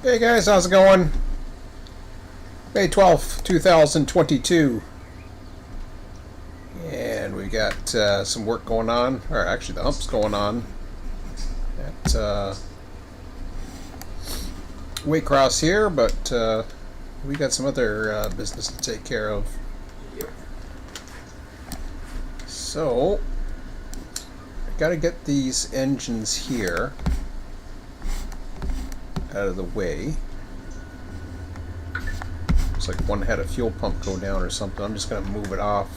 Hey guys, how's it going? May 12th, 2022. And we got some work going on, or actually the hump's going on at Waycross here, but we got some other business to take care of. So, I gotta get these engines here out of the way. Looks like one had a fuel pump go down or something. I'm just going to move it off.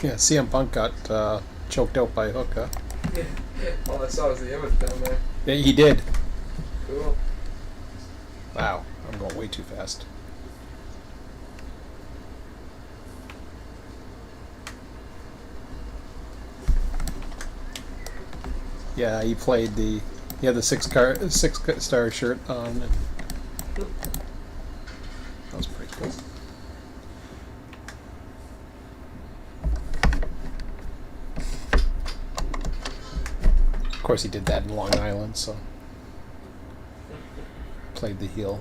Yeah, CM Punk got choked out by a hook, huh? Yeah. All I saw was the image down there. Yeah, he did. Cool. Wow, I'm going way too fast. Yeah, he played the. He had the six-star shirt on, and that was pretty cool. Of course, he did that in Long Island, so played the heel.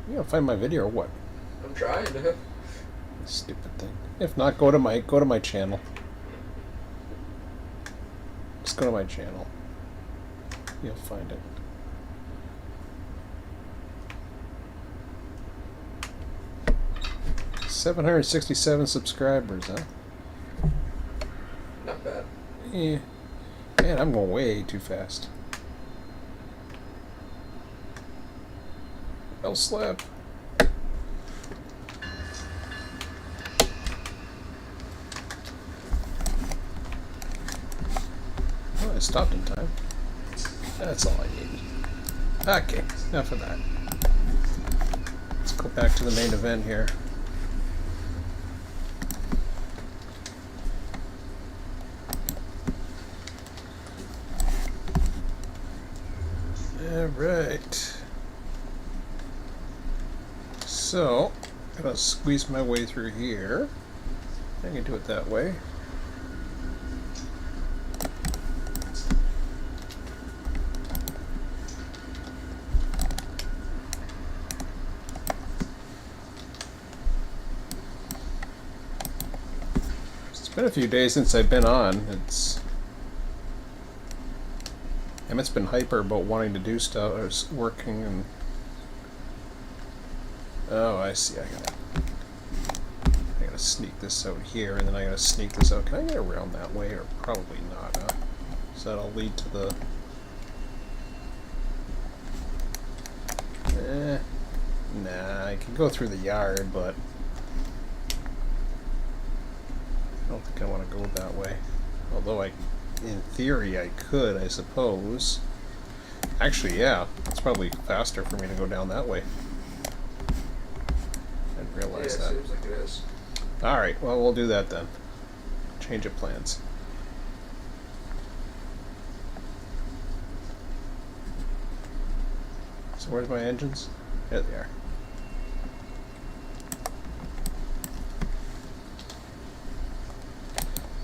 You gonna find my video or what? I'm trying to. Stupid thing. If not, go to my channel. Just go to my channel. You'll find it. $767 subscribers, huh? Not bad. Yeah. Man, I'm going way too fast. I'll slap. Oh, I stopped in time. That's all I needed. Okay, enough of that. Let's go back to the main event here. Alright. So, I'm going to squeeze my way through here. I can do it that way. It's been a few days since I've been on. Emmett's been hyper about wanting to do stuff, or working, and oh, I see. I gotta sneak this out here, and then I gotta sneak this out. Can I get around that way, or probably not? Huh? So that'll lead to the. Nah, I can go through the yard, but I don't think I want to go that way. Although in theory, I could, I suppose. Actually, yeah, it's probably faster for me to go down that way. I didn't realize that. Seems like it is. Alright, well, we'll do that then. Change of plans. So where's my engines? There they are.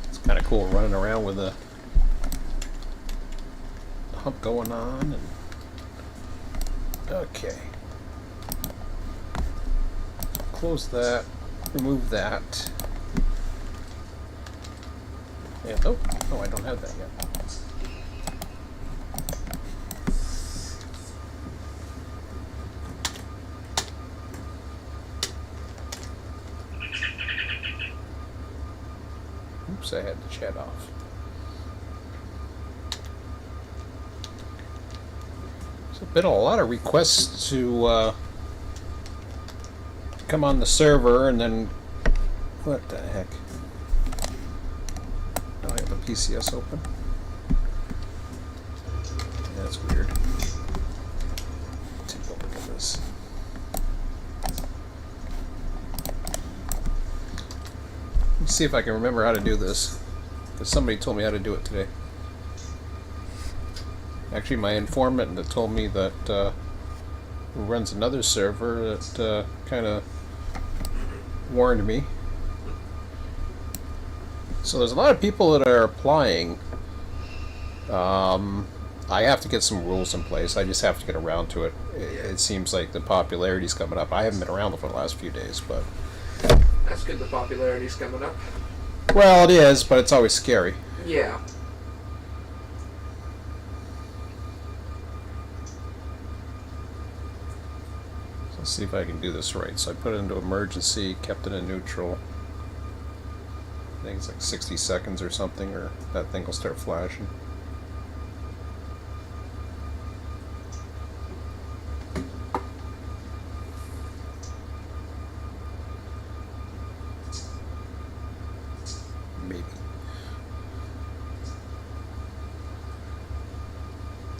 It's kind of cool running around with a hump going on. And okay. Close that. Remove that. Yeah, oh, I don't have that yet. Oops, I had the chat off. There's been a lot of requests to come on the server, and then what the heck? Now I have the PCS open. That's weird. Take a look at this. See if I can remember how to do this. Because somebody told me how to do it today. Actually, my informant that told me that who runs another server that kind of warned me. So there's a lot of people that are applying. I have to get some rules in place. I just have to get around to it. It seems like the popularity's coming up. I haven't been around for the last few days, but... That's good the popularity's coming up. Well, it is, but it's always scary. Yeah. So let's see if I can do this right. So I put it into emergency, kept it in neutral. I think it's like 60 seconds or something, or that thing will start flashing. Maybe.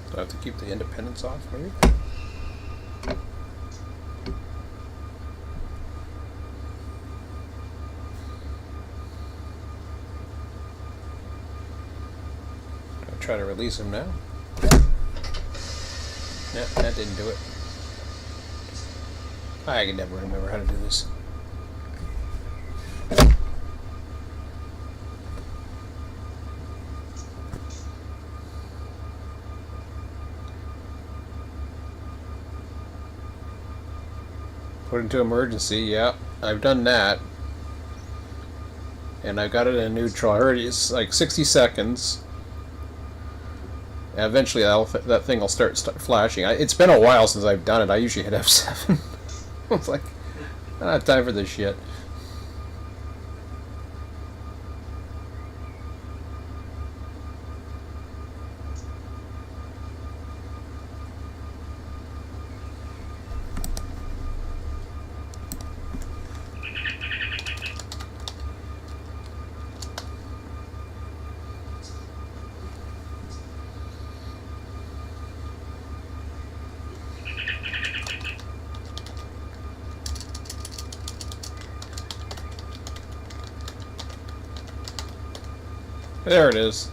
Do I have to keep the independents off, maybe? Try to release him now. Yeah, that didn't do it. I can never remember how to do this. Put into emergency, yeah. I've done that. And I got it in neutral. I heard it's like 60 seconds. And eventually that thing will start flashing. It's been a while since I've done it. I usually hit F7. I was like, I don't have time for this shit. There it is.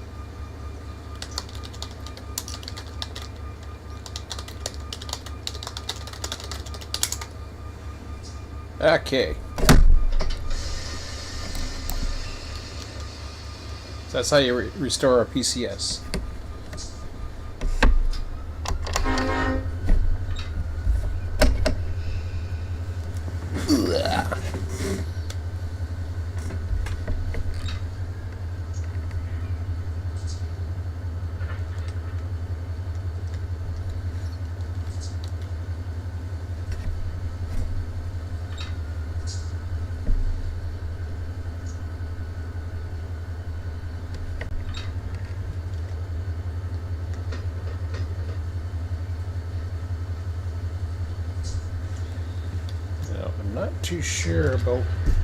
Okay. So that's how you restore a PCS. I'm not too sure about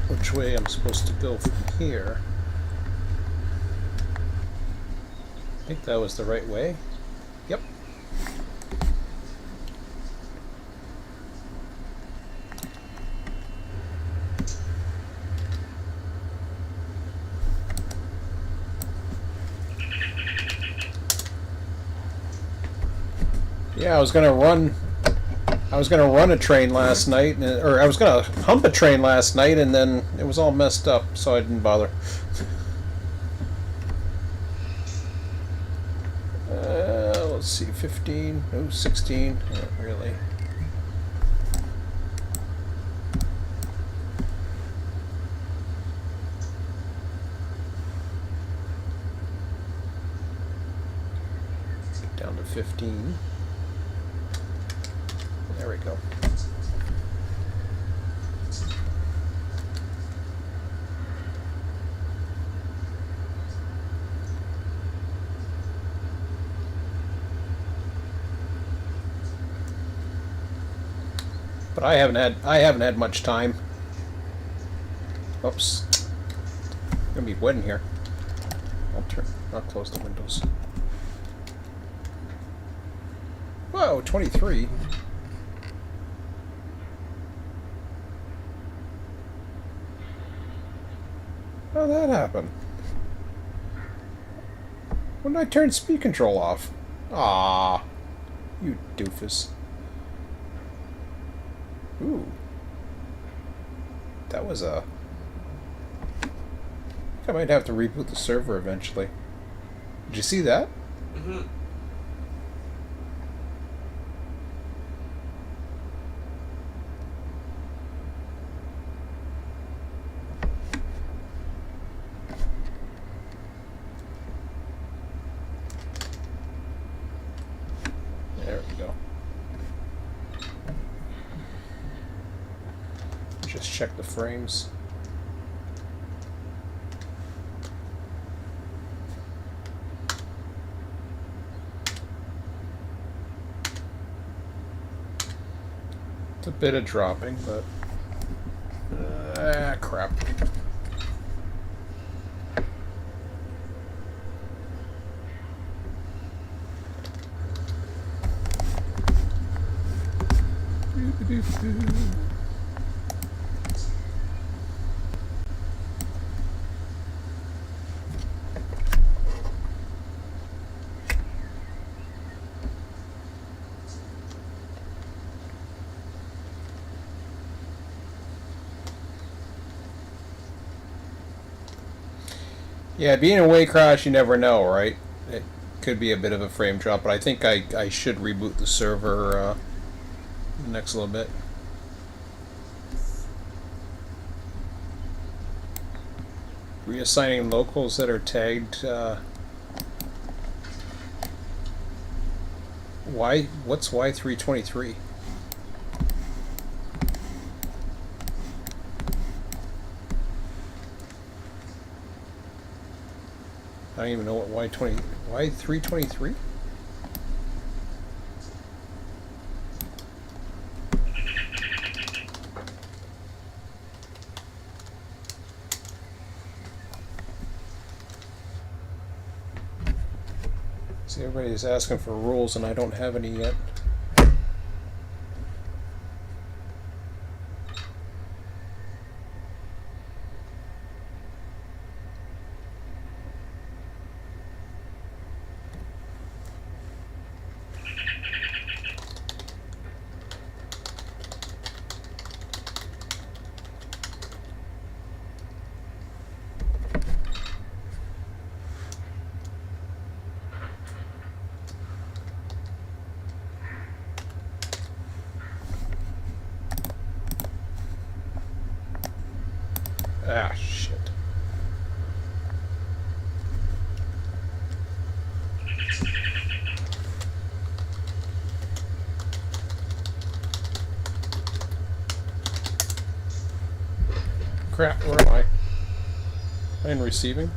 which way I'm supposed to go from here. I think that was the right way. Yep. Yeah, I was gonna run a train last night, or I was gonna hump a train last night, and then it was all messed up, so I didn't bother. Let's see, 15, no, 16, not really. Get down to 15. There we go. But I haven't had much time. Oops. It's gonna be wet in here. I'll close the windows. Whoa, 23. How'd that happen? When did I turn speed control off? Ah, you doofus. Ooh. That was a... I might have to reboot the server eventually. Did you see that? Mm-hmm. There we go. Just check the frames. It's a bit of dropping, but... crap. Yeah, being a Waycross, you never know, right? It could be a bit of a frame drop, but I think I should reboot the server next little bit. Reassigning locals that are tagged. What's Y323? I don't even know what Y323? See, everybody's asking for rules and I don't have any yet. Ah, shit. Crap, where am I? Am I in receiving?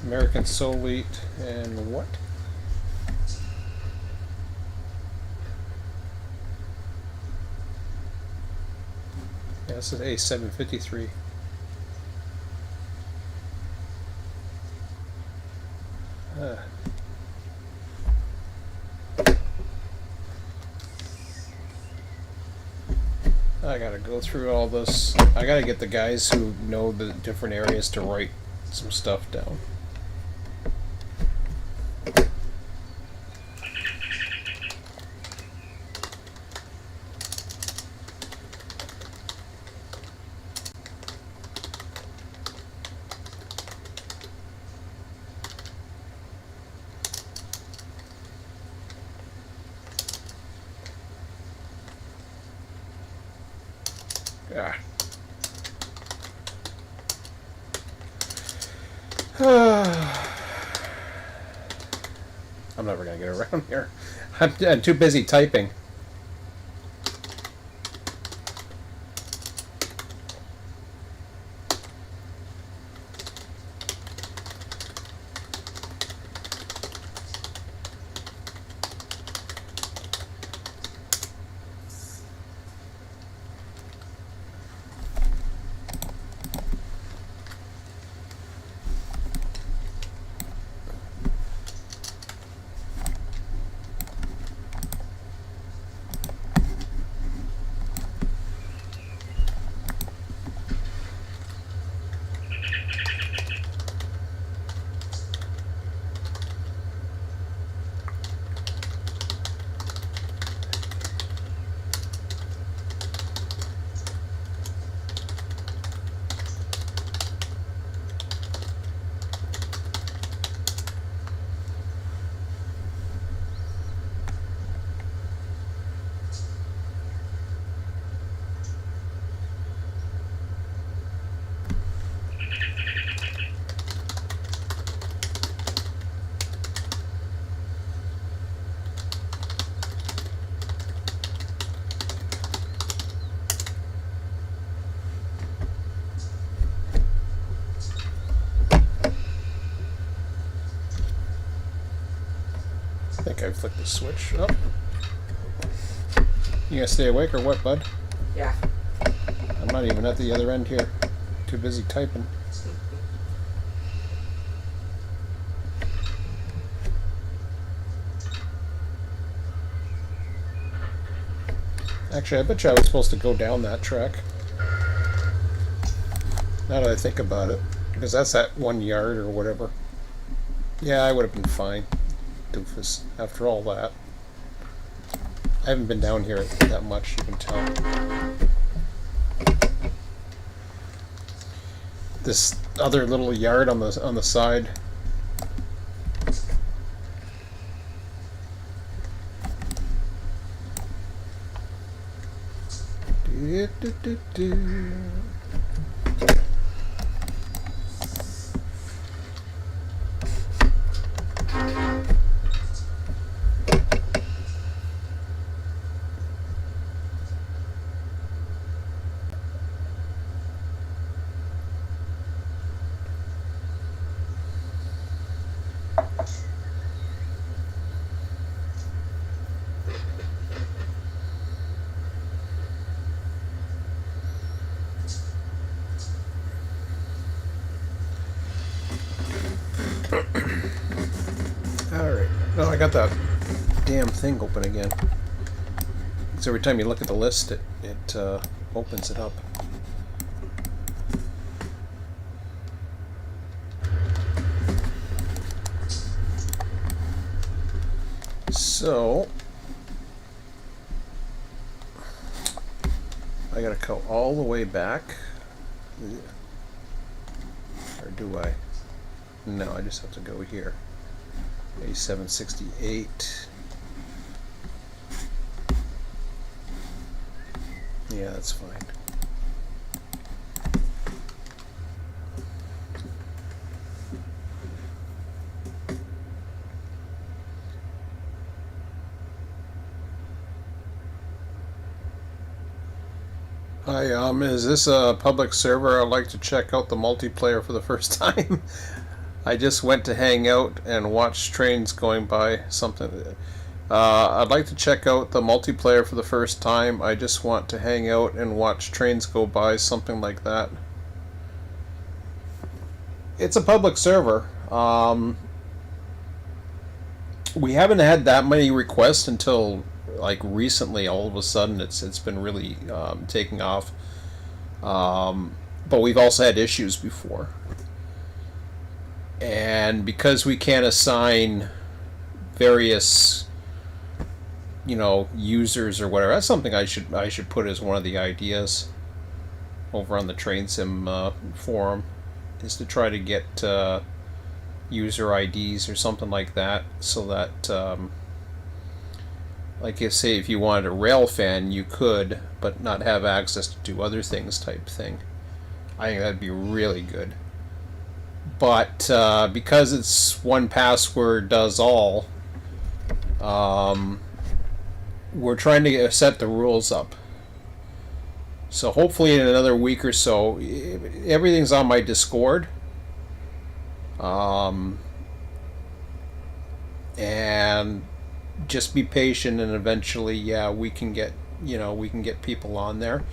American Solite and what? Yeah, this is A753. I gotta go through all this. I gotta get the guys who know the different areas to write some stuff down. I'm never gonna get around here. I'm too busy typing. think I flicked the switch. Oh. You gonna stay awake or what, bud? Yeah. I'm not even at the other end here. Too busy typing. Actually, I bet you I was supposed to go down that track. Now that I think about it. Because that's that 1 yard or whatever. Yeah, I would have been fine. Doofus. After all that. I haven't been down here that much, you can tell. This other little yard on the side. Alright. No, I got that damn thing open again. So every time you look at the list, it opens it up. So I gotta go all the way back. Or do I? No, I just have to go here. A768. Yeah, that's fine. Hi, is this a public server? I'd like to check out the multiplayer for the first time. I just went to hang out and watch trains going by. Something. I'd like to check out the multiplayer for the first time. I just want to hang out and watch trains go by. Something like that. It's a public server. We haven't had that many requests until like recently. All of a sudden, it's been really taking off. But we've also had issues before. And because we can't assign various, users or whatever, that's something I should put as one of the ideas over on the Train Sim forum, is to try to get user IDs or something like that, so that like if you wanted a rail fan, you could, but not have access to do other things type thing. I think that'd be really good. But because it's 1Password does all, we're trying to set the rules up. So hopefully in another week or so, everything's on my Discord. And just be patient, and eventually, we can get people on there.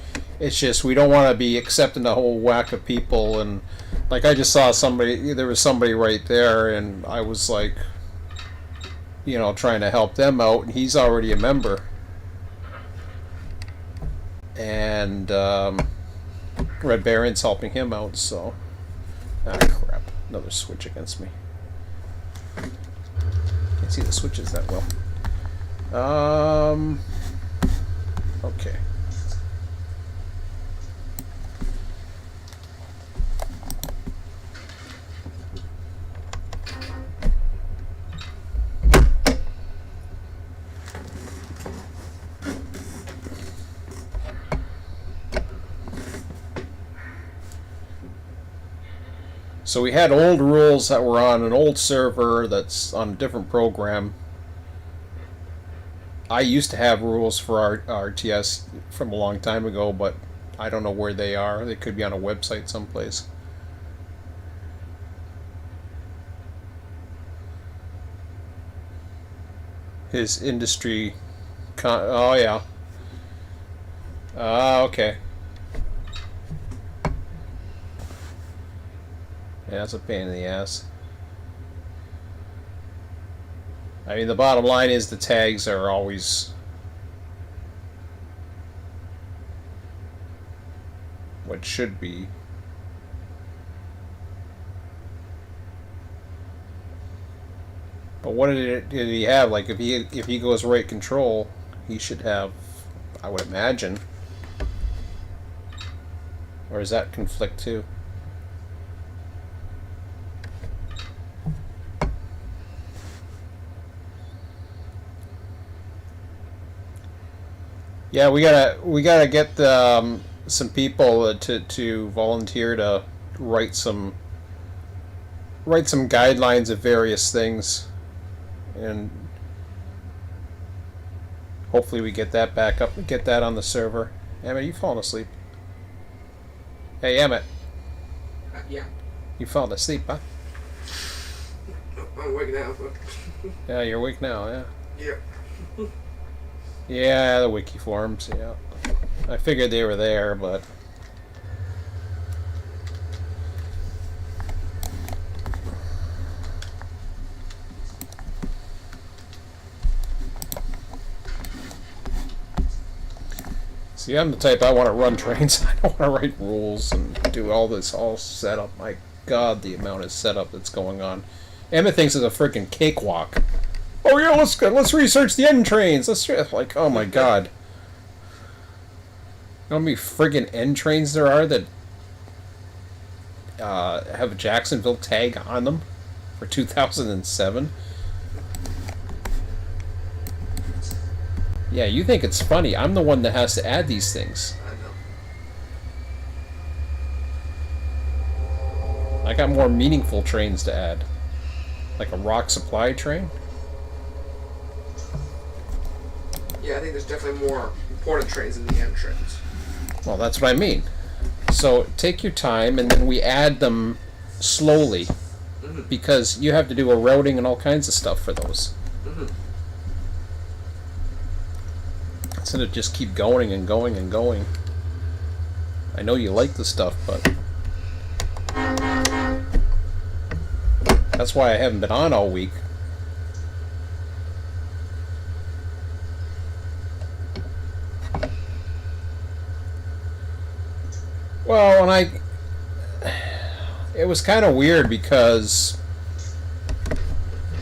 It's just we don't want to be accepting a whole whack of people, and like I just saw there was somebody right there, and I was like, trying to help them out, and he's already a member. And Red Baron's helping him out, so crap, another switch against me. Can't see the switches that well. Okay. So we had old rules that were on an old server that's on a different program. I used to have rules for our RTS from a long time ago, but I don't know where they are. They could be on a website someplace. His industry. Oh yeah. Okay. Yeah, that's a pain in the ass. I mean, the bottom line is the tags are always what should be. But what did he have? Like, if he goes right control, he should have, I would imagine. Or does that conflict too? Yeah, we gotta get some people to volunteer to write some guidelines of various things, and hopefully we get that back up and get that on the server. Emmett, you falling asleep? Hey, Emmett. Yeah. You falling asleep, huh? I'm awake now. Yeah, you're awake now. Yeah. Yeah. Yeah, the wiki forums. Yeah, I figured they were there, but see, I'm the type I want to run trains. I don't want to write rules and do all this setup. My God, the amount of setup that's going on. Emmett thinks it's a freaking cakewalk. Oh yeah, let's research the end trains. Like, oh my God. You know how many friggin' end trains there are that have a Jacksonville tag on them for 2007? Yeah, you think it's funny. I'm the one that has to add these things. I know. I got more meaningful trains to add. Like a rock supply train? Yeah, I think there's definitely more important trains than the end trains. Well, that's what I mean. So take your time, and then we add them slowly, because you have to do a routing and all kinds of stuff for those. Instead of just keep going and going and going. I know you like the stuff, but that's why I haven't been on all week. Well, it was kind of weird because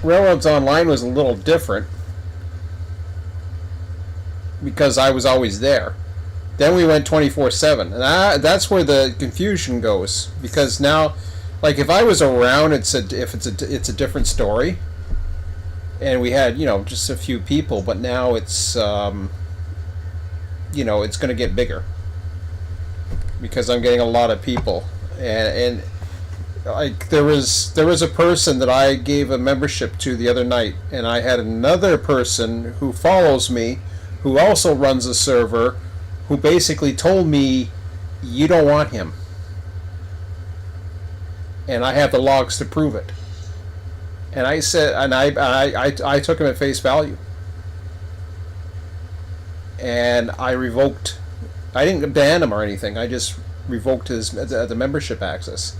Railroads Online was a little different because I was always there. Then we went 24/7, and that's where the confusion goes, because now, like, if I was around, it's a different story, and we had just a few people, but now it's it's going to get bigger. Because I'm getting a lot of people, and like there was a person that I gave a membership to the other night, and I had another person who follows me, who also runs a server, who basically told me, "You don't want him," and I have the logs to prove it. And I said, and I took him at face value, and I revoked. I didn't ban him or anything. I just revoked the membership access.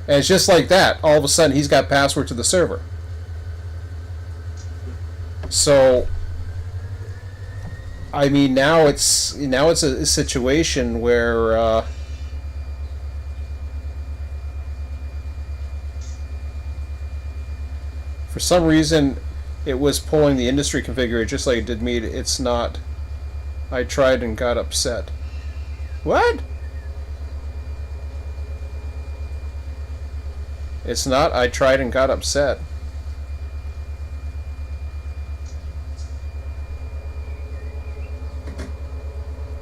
And it's just like that. All of a sudden, he's got password to the server. So, I mean, now it's a situation where for some reason it was pulling the industry configurator just like it did me. It's not. I tried and got upset. What? It's not. I tried and got upset.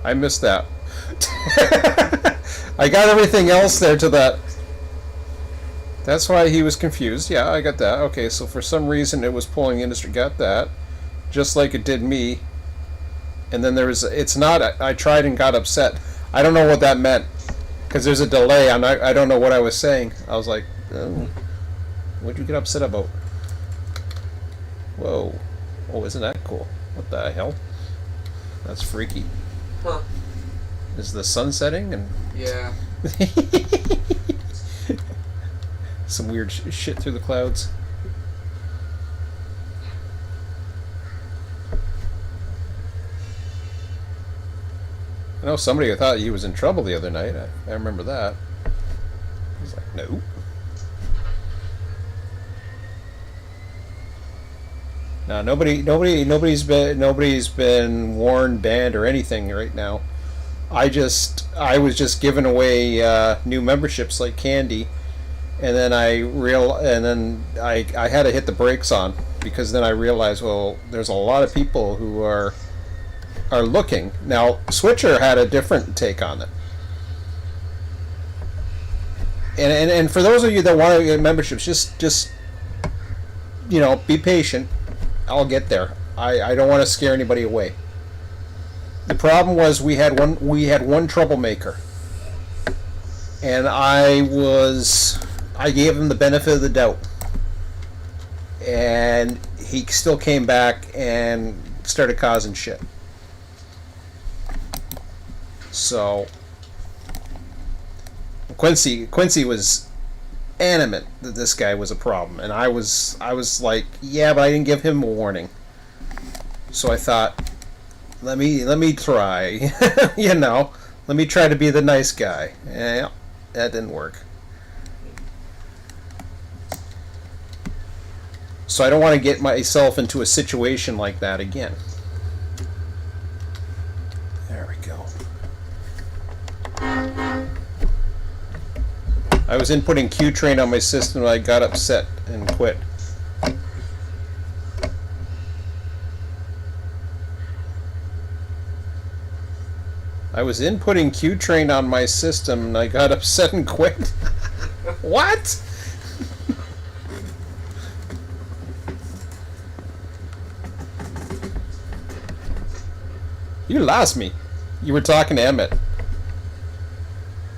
I missed that. I got everything else there to that. That's why he was confused. Yeah, I got that. Okay, so for some reason it was pulling industry. Got that. Just like it did me. And then there was. It's not. I tried and got upset. I don't know what that meant, because there's a delay. I don't know what I was saying. I was like, oh, what'd you get upset about? Whoa. Oh, isn't that cool? What the hell? That's freaky. Huh. Is the sun setting? And Yeah. some weird shit through the clouds. I know somebody thought he was in trouble the other night. I remember that. I was like, no. No, nobody's been warned, banned, or anything right now. I was just giving away new memberships like candy, and then I had to hit the brakes on, because then I realized, well, there's a lot of people who are looking. Now, Switcher had a different take on it. And for those of you that want to get memberships, just be patient. I'll get there. I don't want to scare anybody away. The problem was we had one troublemaker, and I gave him the benefit of the doubt, and he still came back and started causing shit. So Quincy was adamant that this guy was a problem, and I was like, yeah, but I didn't give him a warning. So I thought, let me try, let me try to be the nice guy. Yeah, that didn't work. So I don't want to get myself into a situation like that again. There we go. I was inputting Qtrain on my system and I got upset and quit. I was inputting Qtrain on my system and I got upset and quit. What? You lost me. You were talking to Emmett.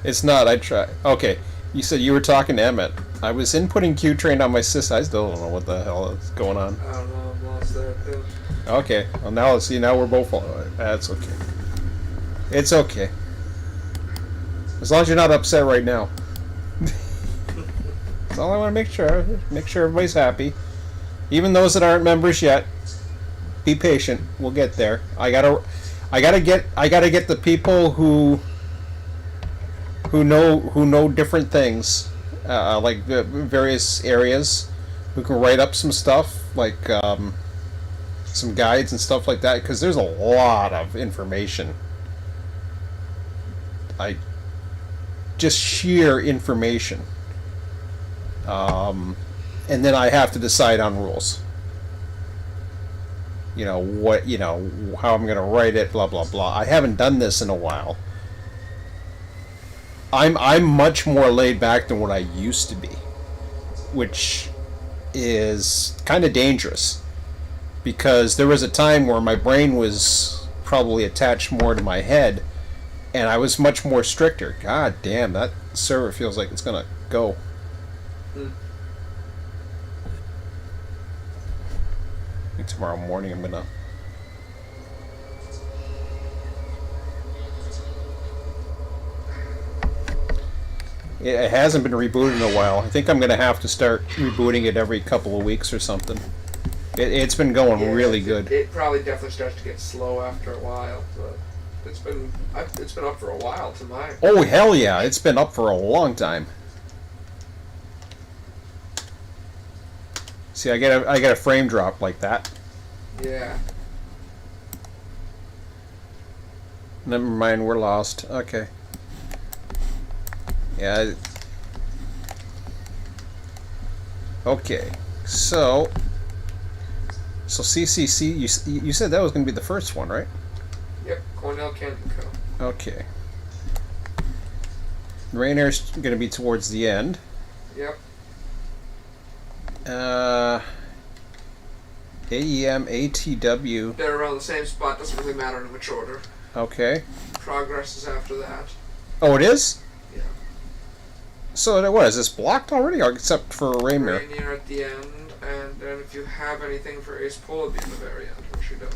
It's not, I tried. Okay. You said you were talking to Emmett. I was inputting Qtrain on my system. I still don't know what the hell is going on. I don't know. I'm lost there too. Okay. Well, now we're both. That's okay. It's okay. As long as you're not upset right now. That's all I want to make sure. Make sure everybody's happy. Even those that aren't members yet. Be patient. We'll get there. I gotta get the people who know different things, like various areas, who can write up some stuff, like some guides and stuff like that, because there's a lot of information. Just sheer information. And then I have to decide on rules. How I'm going to write it, blah, blah, blah. I haven't done this in a while. I'm much more laid back than what I used to be, which is kind of dangerous, because there was a time where my brain was probably attached more to my head, and I was much more stricter. God damn, that server feels like it's gonna go. I think tomorrow morning I'm gonna. It hasn't been rebooted in a while. I think I'm going to have to start rebooting it every couple of weeks or something. It's been going really good. It probably definitely starts to get slow after a while, but it's been up for a while to mine. Oh hell yeah! It's been up for a long time. See, I get a frame drop like that. Yeah. Never mind, we're lost. Okay. Yeah. Okay. So CCC, you said that was going to be the first one, right? Yep. Cornell Canton Co. Okay. Rainer's going to be towards the end. Yep. AEM, ATW. They're around the same spot. Doesn't really matter in which order. Okay. Progress is after that. Oh, it is? Yeah. So what is this blocked already, or except for Rainier? Rainier at the end, And then if you have anything for Ace Pull, it'd be in the very end, which you don't.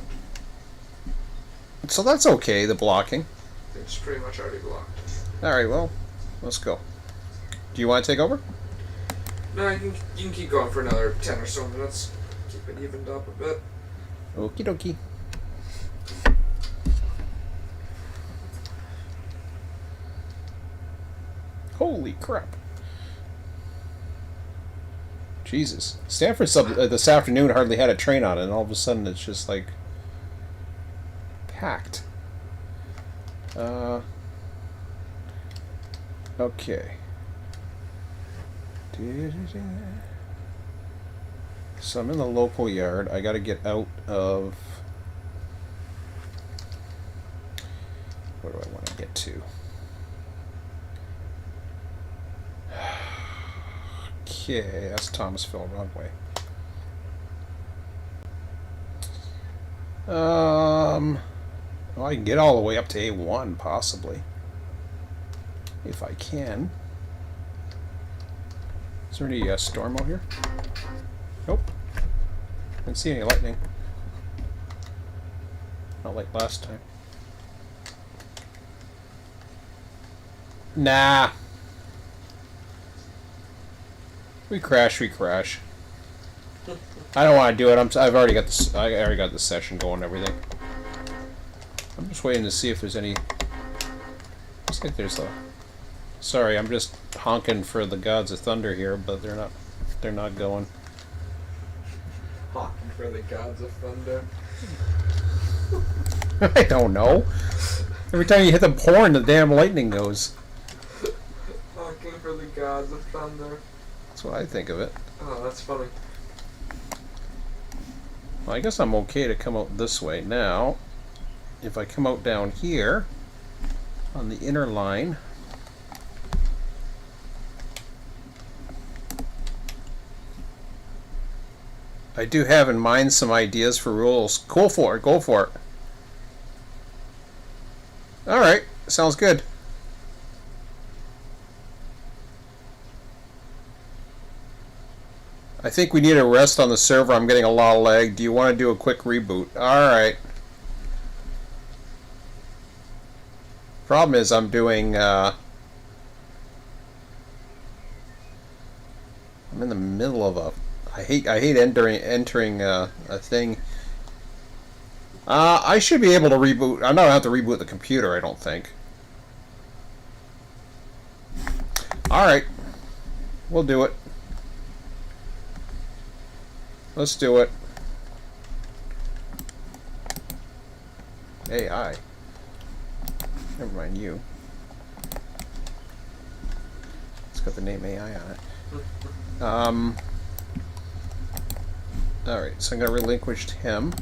So that's okay, the blocking. It's pretty much already blocked. Alright, well, let's go. Do you want to take over? No, you can keep going for another 10 or so minutes. Keep it evened up a bit. Okie dokie. Holy crap. Jesus. Stanford this afternoon hardly had a train on it, and all of a sudden it's just like packed. Okay. So I'm in the local yard. I gotta get out of... Where do I want to get to? Okay, that's Thomasville, wrong way. Well, I can get all the way up to A1, possibly. If I can. Is there any storm out here? Nope. Didn't see any lightning. Not like last time. Nah. We crash. I don't want to do it. I've already got this. I already got the session going and everything. I'm just waiting to see if there's any. Looks like there's a. Sorry, I'm just honking for the gods of thunder here, but they're not. They're not going. Honking for the gods of thunder. I don't know. Every time you hit the horn, the damn lightning goes. Honking for the gods of thunder. That's what I think of it. Oh, that's funny. Well, I guess I'm okay to come out this way. Now, if I come out down here, on the inner line, I do have in mind some ideas for rules. Go for it, go for it. Alright, sounds good. I think we need a rest on the server. I'm getting a lot of lag. Do you want to do a quick reboot? Alright. Problem is I'm doing I'm in the middle of a I hate entering a thing. I should be able to reboot. I don't have to reboot the computer, I don't think. Alright. We'll do it. Let's do it. AI. Never mind you. It's got the name AI on it. Alright, so I'm gonna relinquish him.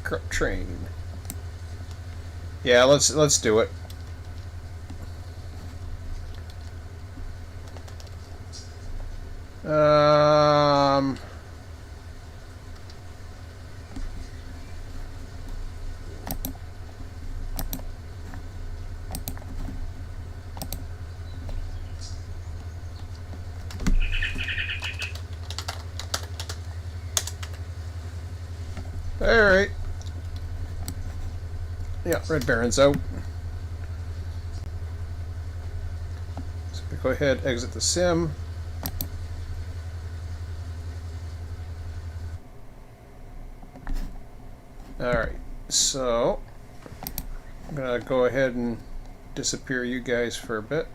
Corrupt train. Yeah, let's do it. Alright. Yeah, Red Baron's out. So go ahead, exit the sim. Alright, so I'm gonna go ahead and disappear you guys for a bit.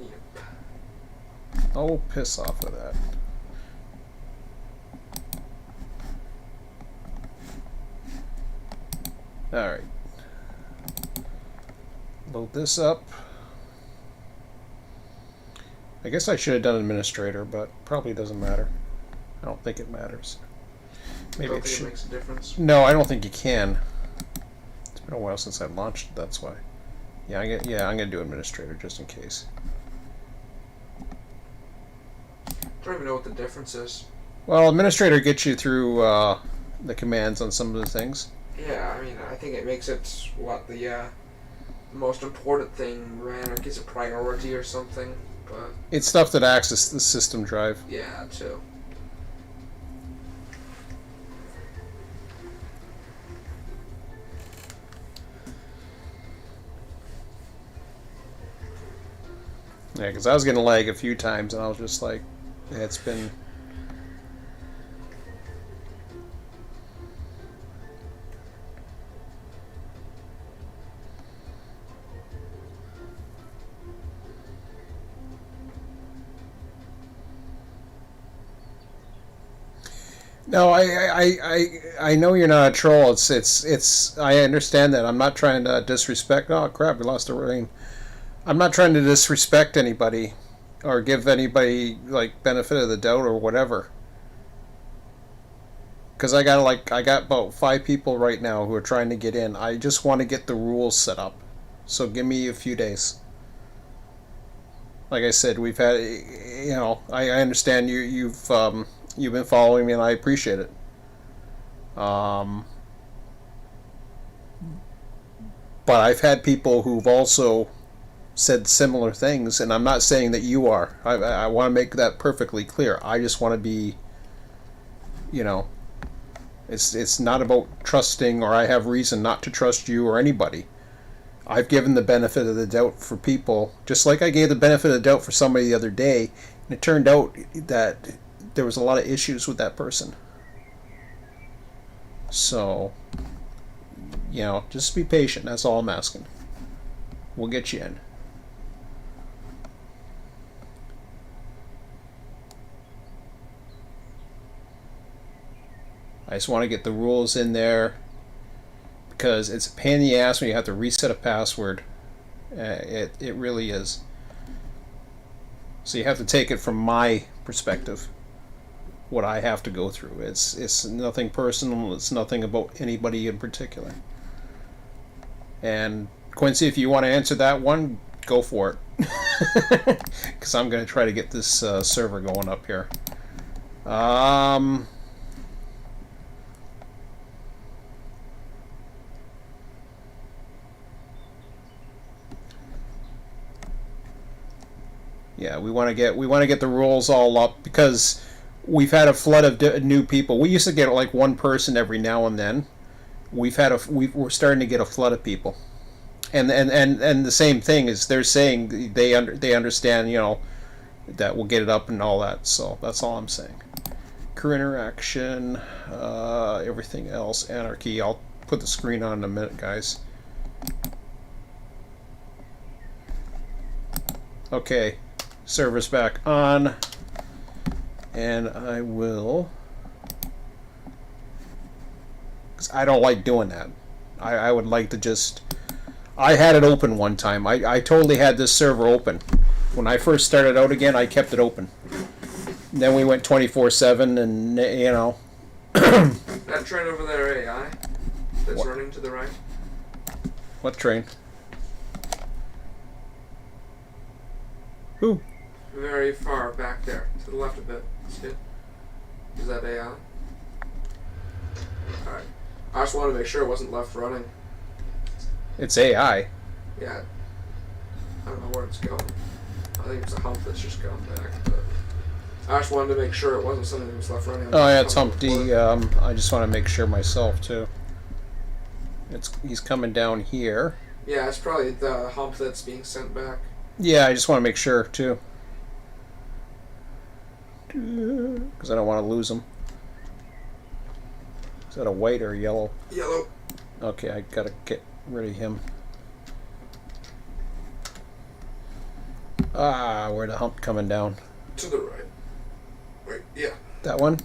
Yep. Oh, piss off with that. Alright. Load this up. I guess I should have done administrator, but probably doesn't matter. I don't think it matters. Maybe Don't it think should. it makes a difference. No, I don't think you can. It's been a while since I launched it, that's why. Yeah, I'm gonna do administrator just in case. I don't even know what the difference is. Well, administrator gets you through the commands on some of the things. Yeah, I mean, I think it makes it what the most important thing ran or gives a priority or something. but it's stuff that accesses the system drive. yeah, too. Yeah, because I was getting lag a few times, and I was just like, yeah, it's been. No, I know you're not a troll. It's. I understand that. I'm not trying to disrespect. Oh crap! We lost a rain. I'm not trying to disrespect anybody, or give anybody like benefit of the doubt or whatever. Because I got about 5 people right now who are trying to get in. I just want to get the rules set up. So give me a few days. Like I said, we've had, I understand you've been following me, and I appreciate it. Um, but I've had people who've also said similar things, and I'm not saying that you are. I want to make that perfectly clear. I just want to be, you know, it's not about trusting, or I have reason not to trust you or anybody. I've given the benefit of the doubt for people, just like I gave the benefit of the doubt for somebody the other day, and it turned out that there was a lot of issues with that person. So, just be patient. That's all I'm asking. We'll get you in. I just want to get the rules in there, because it's a pain in the ass when you have to reset a password. It really is. So you have to take it from my perspective, what I have to go through. It's nothing personal. It's nothing about anybody in particular. And Quincy, if you want to answer that one, go for it. Because I'm going to try to get this server going up here. Yeah, we want to get the rules all up, because we've had a flood of new people. We used to get like one person every now and then. We're starting to get a flood of people, and the same thing is they're saying they understand, that we'll get it up and all that. So that's all I'm saying. Crew interaction, everything else, anarchy. I'll put the screen on in a minute, guys. Okay, server's back on, and I will, because I don't like doing that. I would like to just, I had it open one time. I totally had this server open. When I first started out again, I kept it open. And then we went 24/7, and That train over there, AI, that's What? running to the right. What train? Who? Very far back there, to the left a bit. See it? Is that AI? Alright. I just wanted to make sure it wasn't left running. It's AI. Yeah. I don't know where it's going. I think it's a hump that's just going back, but I just wanted to make sure it wasn't something that was left running. Oh yeah, it's Humpty. I just want to make sure myself too. He's coming down here. Yeah, it's probably the hump that's being sent back. Yeah, I just want to make sure too, because I don't want to lose him. Is that a white or a yellow? Yellow. Okay, I gotta get rid of him. Where the hump coming down? To the right. Right, yeah. That one?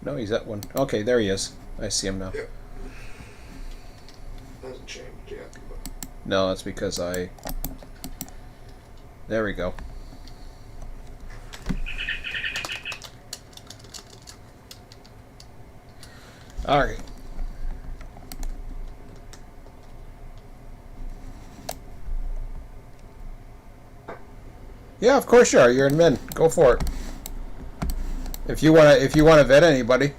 No, he's that one. Okay, there he is. I see him now. Yep. Hasn't changed yet. But... No, that's because I... There we go. Alright. Yeah, of course you are. You're admin. Go for it. If you wanna vet anybody.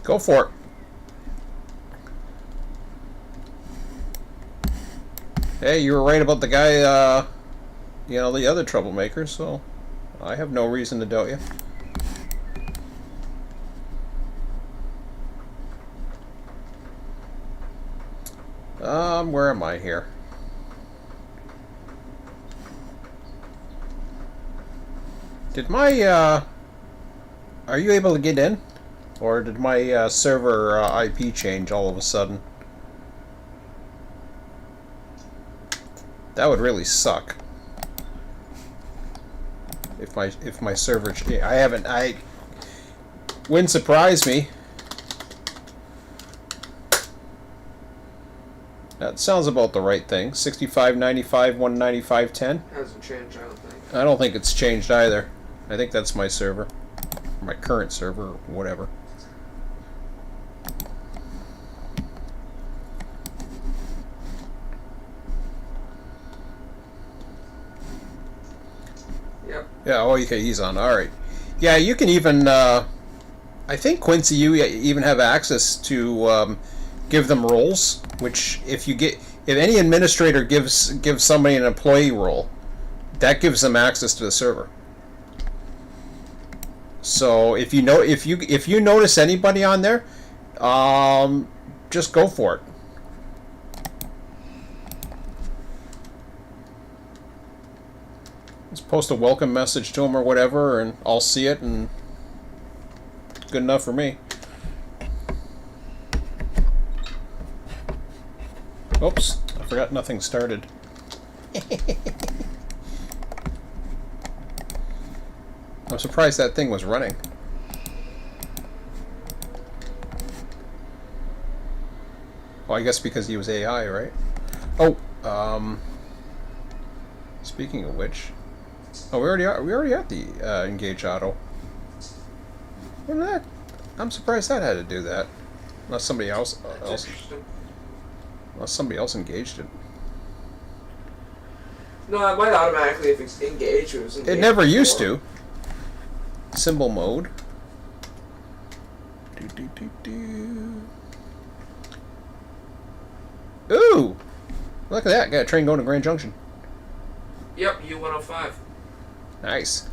Go for it. Hey, you were right about the guy, you know, the other troublemaker, so I have no reason to doubt you. Where am I here? Did my, are you able to get in? Or did my server IP change all of a sudden? That would really suck. If my server, I wouldn't surprise me. That sounds about the right thing. 65.95, 195.10. Hasn't changed, I don't think. I don't think it's changed either. I think that's my server. My current server, or whatever. Yep. Yeah, oh, okay, he's on. Alright. Yeah, you can even, I think, Quincy, you even have access to give them roles, which if any administrator gives somebody an employee role, that gives them access to the server. So if you notice anybody on there, just go for it. Just post a welcome message to them or whatever, and I'll see it, and good enough for me. Oops, I forgot nothing started. I'm surprised that thing was running. Well, I guess because he was AI, right? Oh, speaking of which, oh, we already at the engage auto. Look at that. I'm surprised that had to do that. Unless somebody else unless somebody else engaged it. No, it might automatically, if it's engaged, it was engaged. It never used to. Symbol mode. Ooh! Look at that. Got a train going to Grand Junction. Yep, U105. Nice.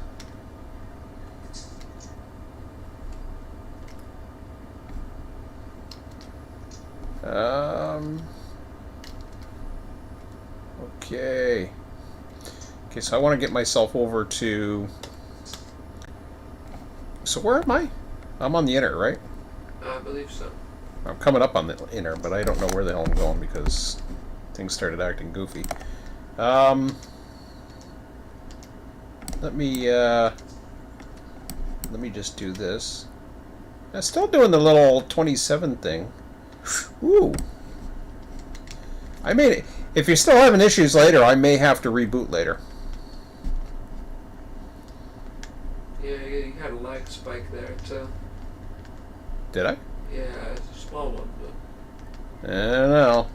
Okay. Okay, so I want to get myself over to... So where am I? I'm on the inner, right? I believe so. I'm coming up on the inner, but I don't know where the hell I'm going because things started acting goofy. Let me just do this. I'm still doing the little 27 thing. Ooh. I may, if you're still having issues later, I may have to reboot later. Yeah, you had a lag spike there too. Did I? Yeah, it's a small one, but... I don't know.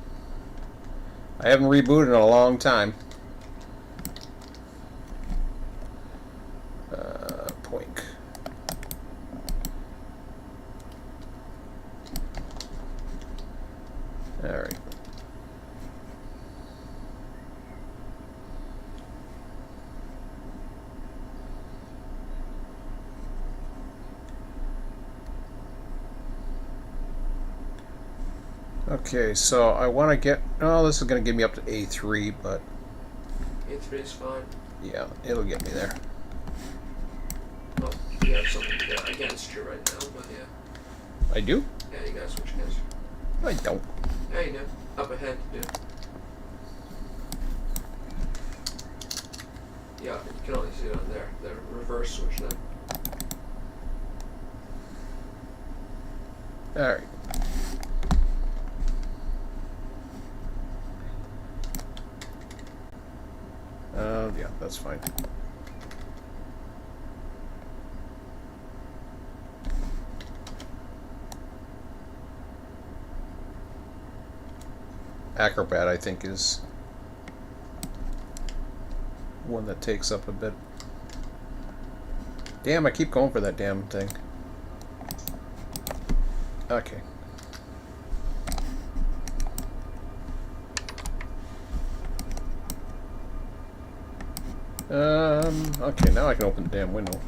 I haven't rebooted in a long time. Poink. Alright. Okay, so I want to get... Oh, this is going to get me up to A3, but... A3 is fine. Yeah, it'll get me there. Well, you have something against you right now, but yeah. I do? Yeah, you got switch against you. I don't. Yeah, you do. Up ahead, you do. Yeah, you can only see it on there. The reverse switch then. Alright. Yeah, that's fine. Acrobat, I think, is one that takes up a bit. Damn, I keep going for that damn thing. Okay. Okay, now I can open the damn window.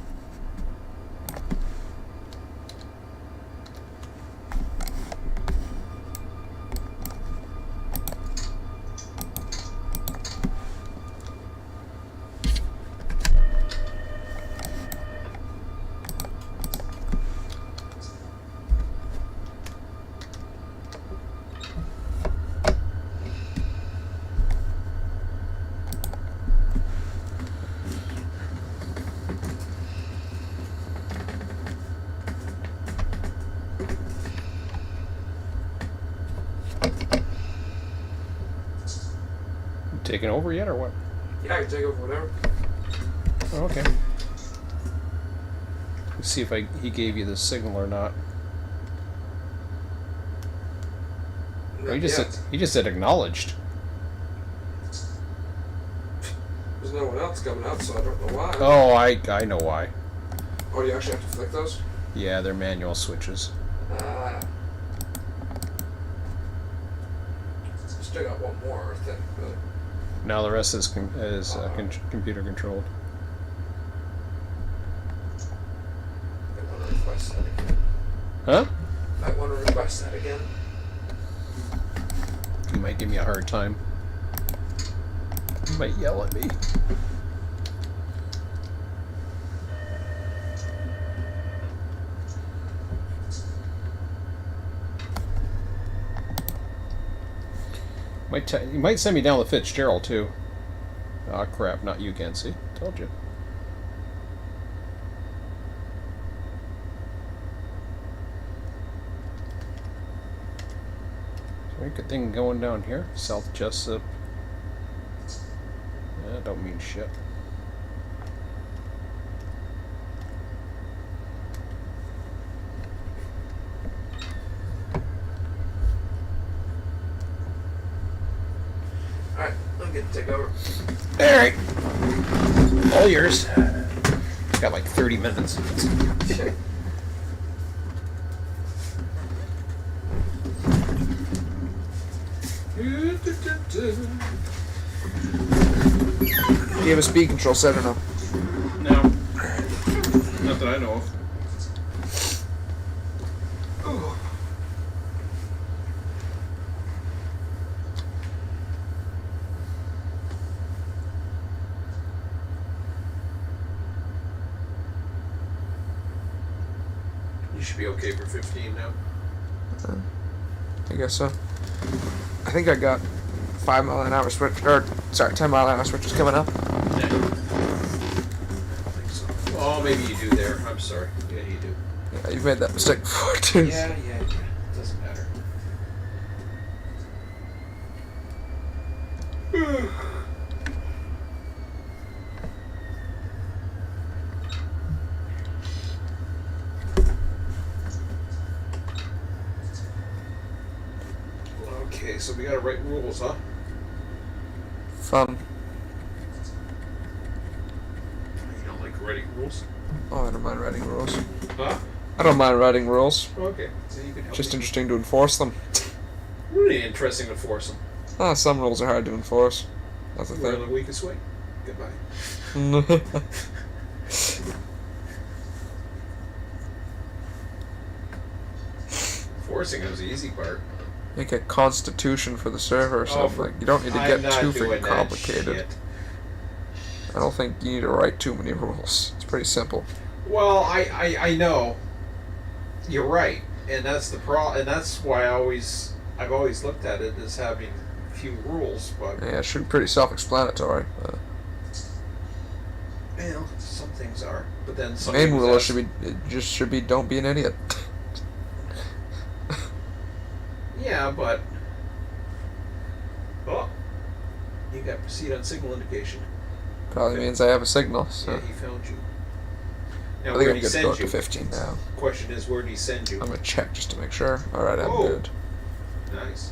Taking over yet, or what? Yeah, I can take over whatever. Oh, okay. Let's see if he gave you the signal or not. Oh, he just said acknowledged. There's no one else coming up, so I don't know why. Oh, I know why. Oh, do you actually have to flick those? Yeah, they're manual switches. Still got one more, I think, but... Now the rest is computer controlled. I want to request that again. Huh? I want to request that again. You might give me a hard time. You might yell at me. You might send me down the Fitzgerald too. Ah, crap! Not you, Kenzie. Told you. Is there a good thing going down here? South Jessup. Yeah, don't mean shit. Alright, I'm getting to take over. Alright. All yours. Got like 30 minutes. Do you have a speed control set or no? No. Not that I know of. You should be okay for 15 now. I guess so. I think I got 5 mile an hour switch, or sorry, 10 mile an hour switches coming up. Yeah. I don't think so. Oh, maybe you do there. I'm sorry. Yeah, you do. Yeah, you've made that mistake before too. Yeah. Doesn't matter. Okay, so we gotta write rules, huh? Fun. You don't like writing rules? Oh, I don't mind writing rules. Huh? I don't mind writing rules. Okay, so you can help Just me. interesting to enforce them. Really interesting to force them. Some rules are hard to enforce. That's the We're thing. the weakest way. Goodbye. Forcing is the easy part. Make a constitution for the server or something. You don't need to get too freaking complicated. I don't think you need to write too many rules. It's pretty simple. Well, I know. You're right, and that's the and that's why I've always looked at it as having few rules, but Yeah, it should be pretty self-explanatory. well, some things are, but then some Main things rule have- should be don't be an idiot. Yeah, but oh, you got proceed on signal indication. Probably means I have a signal. So. Yeah, he found you. Now, I think where I'm did he good to send go up you? to 15 now. Question is, where did he send you? I'm gonna check just to make sure. Alright, I'm Oh. good. Nice.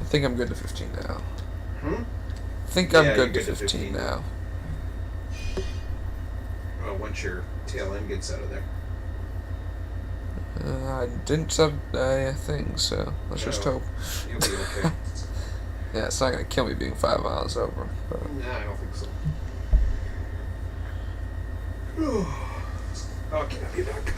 I think I'm good to 15 now. Hmm? I think Yeah, I'm you're good to good to 15 15. now. Well, once your tail end gets out of there. I didn't sub a thing, so let's just hope. You'll be okay. Yeah, it's not gonna kill me being 5 miles over. But. Nah, I don't think so. Okay, I'll be back.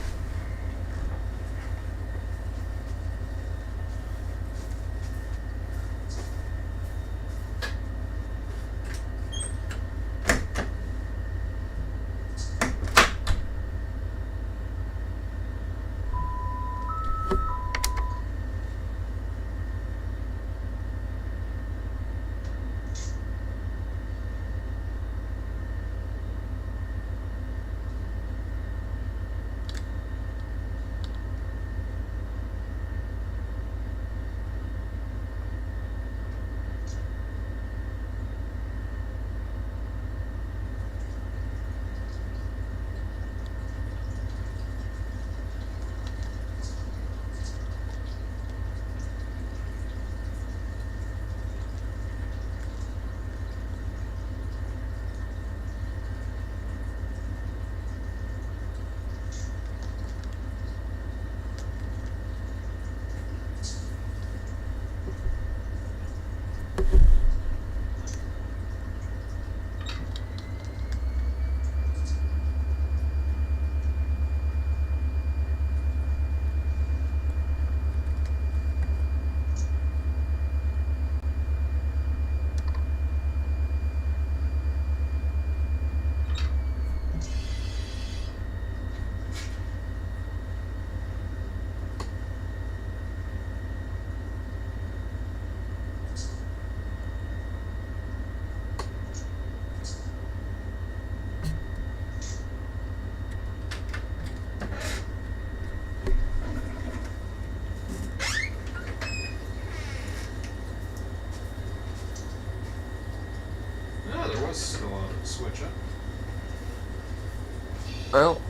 Still a switch up. Well,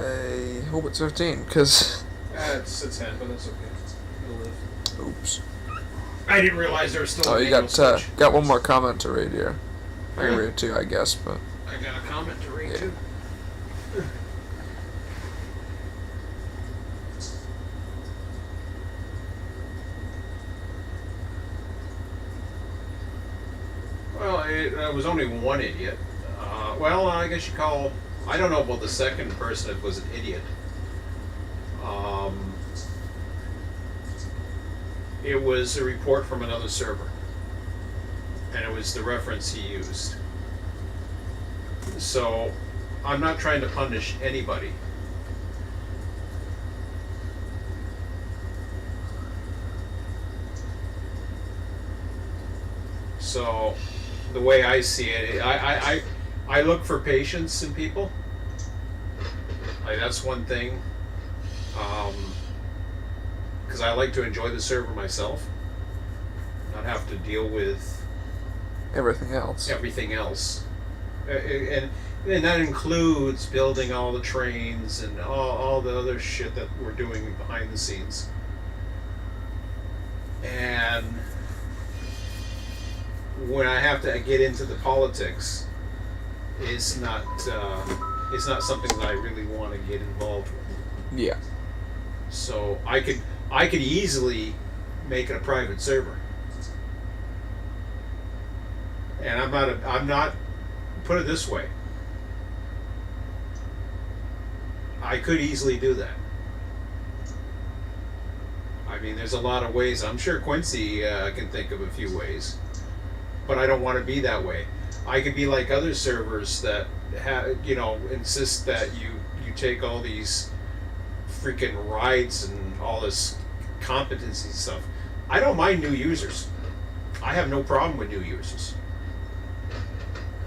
I hope it's 15, because... It's a 10, but that's okay. It'll live. Oops. I didn't realize there was still a you got one more comment to read here. I can read it too, I guess, but... I got a comment to read too. Well, it was only one idiot. Well, I guess you call... I don't know about the second person that was an idiot. It was a report from another server. And it was the reference he used. So, I'm not trying to punish anybody. So, the way I see it, I look for patience in people. Like, that's one thing. Because I like to enjoy the server myself, not have to deal with everything else. And that includes building all the trains and all the other shit that we're doing behind the scenes. And when I have to get into the politics, it's not something that I really want to get involved with. Yeah. So I could easily make it a private server. And I'm not put it this way. I could easily do that. I mean, there's a lot of ways. I'm sure Quincy can think of a few ways, but I don't want to be that way. I could be like other servers that insist that you take all these freaking rides and all this competency stuff. I don't mind new users. I have no problem with new users,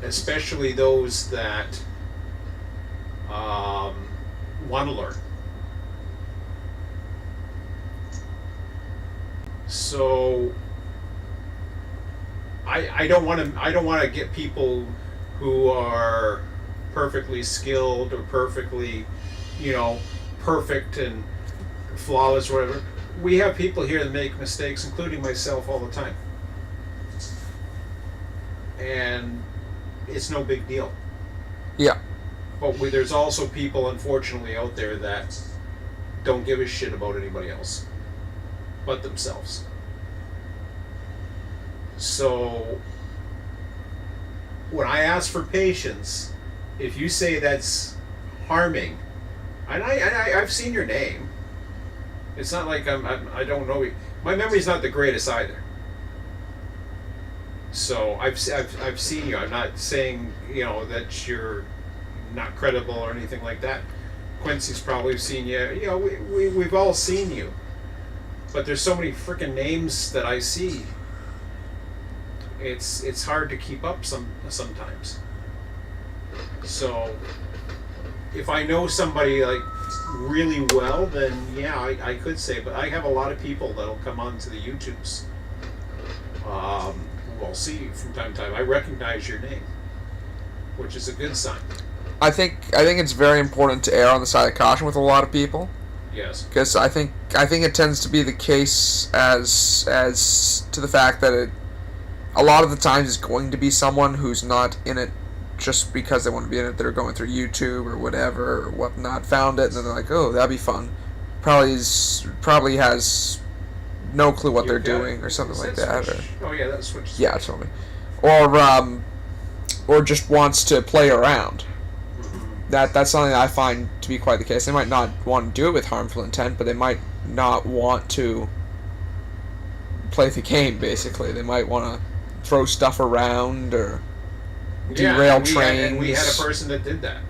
especially those that want to learn. So I don't want to get people who are perfectly skilled or perfectly, perfect and flawless or whatever. We have people here that make mistakes, including myself, all the time. And it's no big deal. Yeah. But there's also people, unfortunately, out there that don't give a shit about anybody else but themselves. So when I ask for patience, if you say that's harming, and I've seen your name. It's not like I don't know. My memory's not the greatest either. So I've seen you. I'm not saying that you're not credible or anything like that. Quincy's probably seen you. We've all seen you. But there's so many freaking names that I see. It's hard to keep up sometimes. So if I know somebody like really well, then yeah, I could say. But I have a lot of people that'll come onto the YouTubes. Who I'll see from time to time. I recognize your name, which is a good sign. I think it's very important to err on the side of caution with a lot of people. Yes. Because I think it tends to be the case as to the fact that a lot of the times it's going to be someone who's not in it just because they want to be in it. They're going through YouTube or whatever or whatnot, found it, and then they're like, oh, that'd be fun. Probably has no clue what they're doing or something like that. Oh yeah, that's Switch. Yeah, totally. Or just wants to play around. That's something that I find to be quite the case. They might not want to do it with harmful intent, but they might not want to play the game, basically. They might want to throw stuff around or derail trains. And we had a person that did that.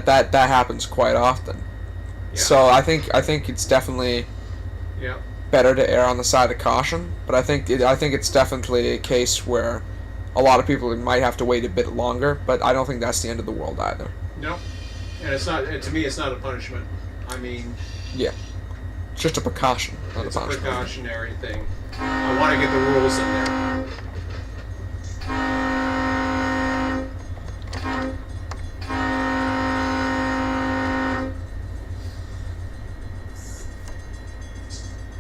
That happens quite often. Yeah. So I think it's definitely better to err on the side of caution, but I think it's definitely a case where a lot of people might have to wait a bit longer, but I don't think that's the end of the world either. No, and it's not. To me, it's not a punishment. I mean, yeah, it's just a precaution. It's a precautionary thing. I want to get the rules in there.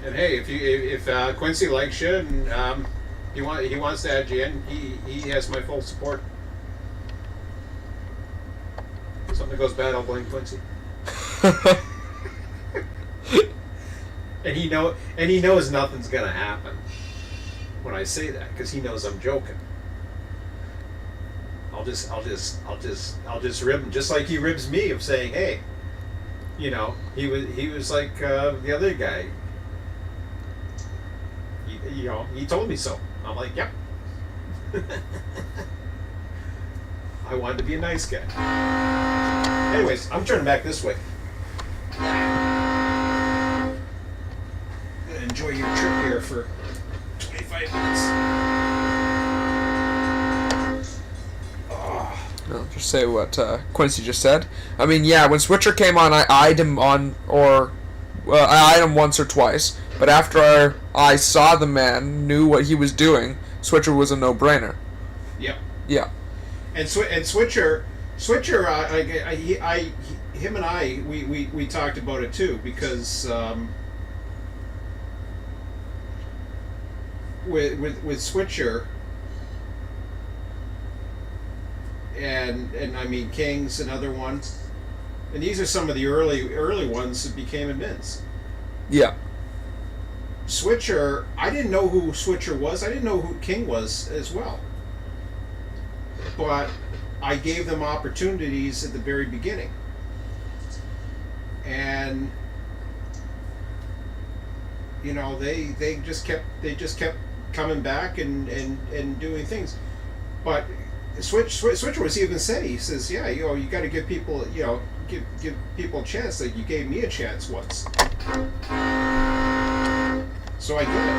And hey, if Quincy likes you and he wants to add you in, he has my full support. If something goes bad, I'll blame Quincy. and he knows nothing's gonna happen when I say that, because he knows I'm joking. I'll just rib him, just like he ribs me of saying, hey, he was like the other guy. He told me so. I'm like, yep. I wanted to be a nice guy. Anyways, I'm turning back this way. Enjoy your trip here for 25 minutes. I'll just say what Quincy just said. I mean, yeah, when Switcher came on, I eyed him I eyed him once or twice, but after I saw the man, knew what he was doing, Switcher was a no-brainer. Yep. Yeah. And Switcher, him and I, we talked about it too, because with Switcher and I mean King's another one, and these are some of the early ones that became admins. Yeah. Switcher, I didn't know who Switcher was. I didn't know who King was as well. But I gave them opportunities at the very beginning. And they just kept coming back and doing things. But Switcher was even said, he says, yeah, you got to give people, give people a chance. Like, you gave me a chance once. So I get it.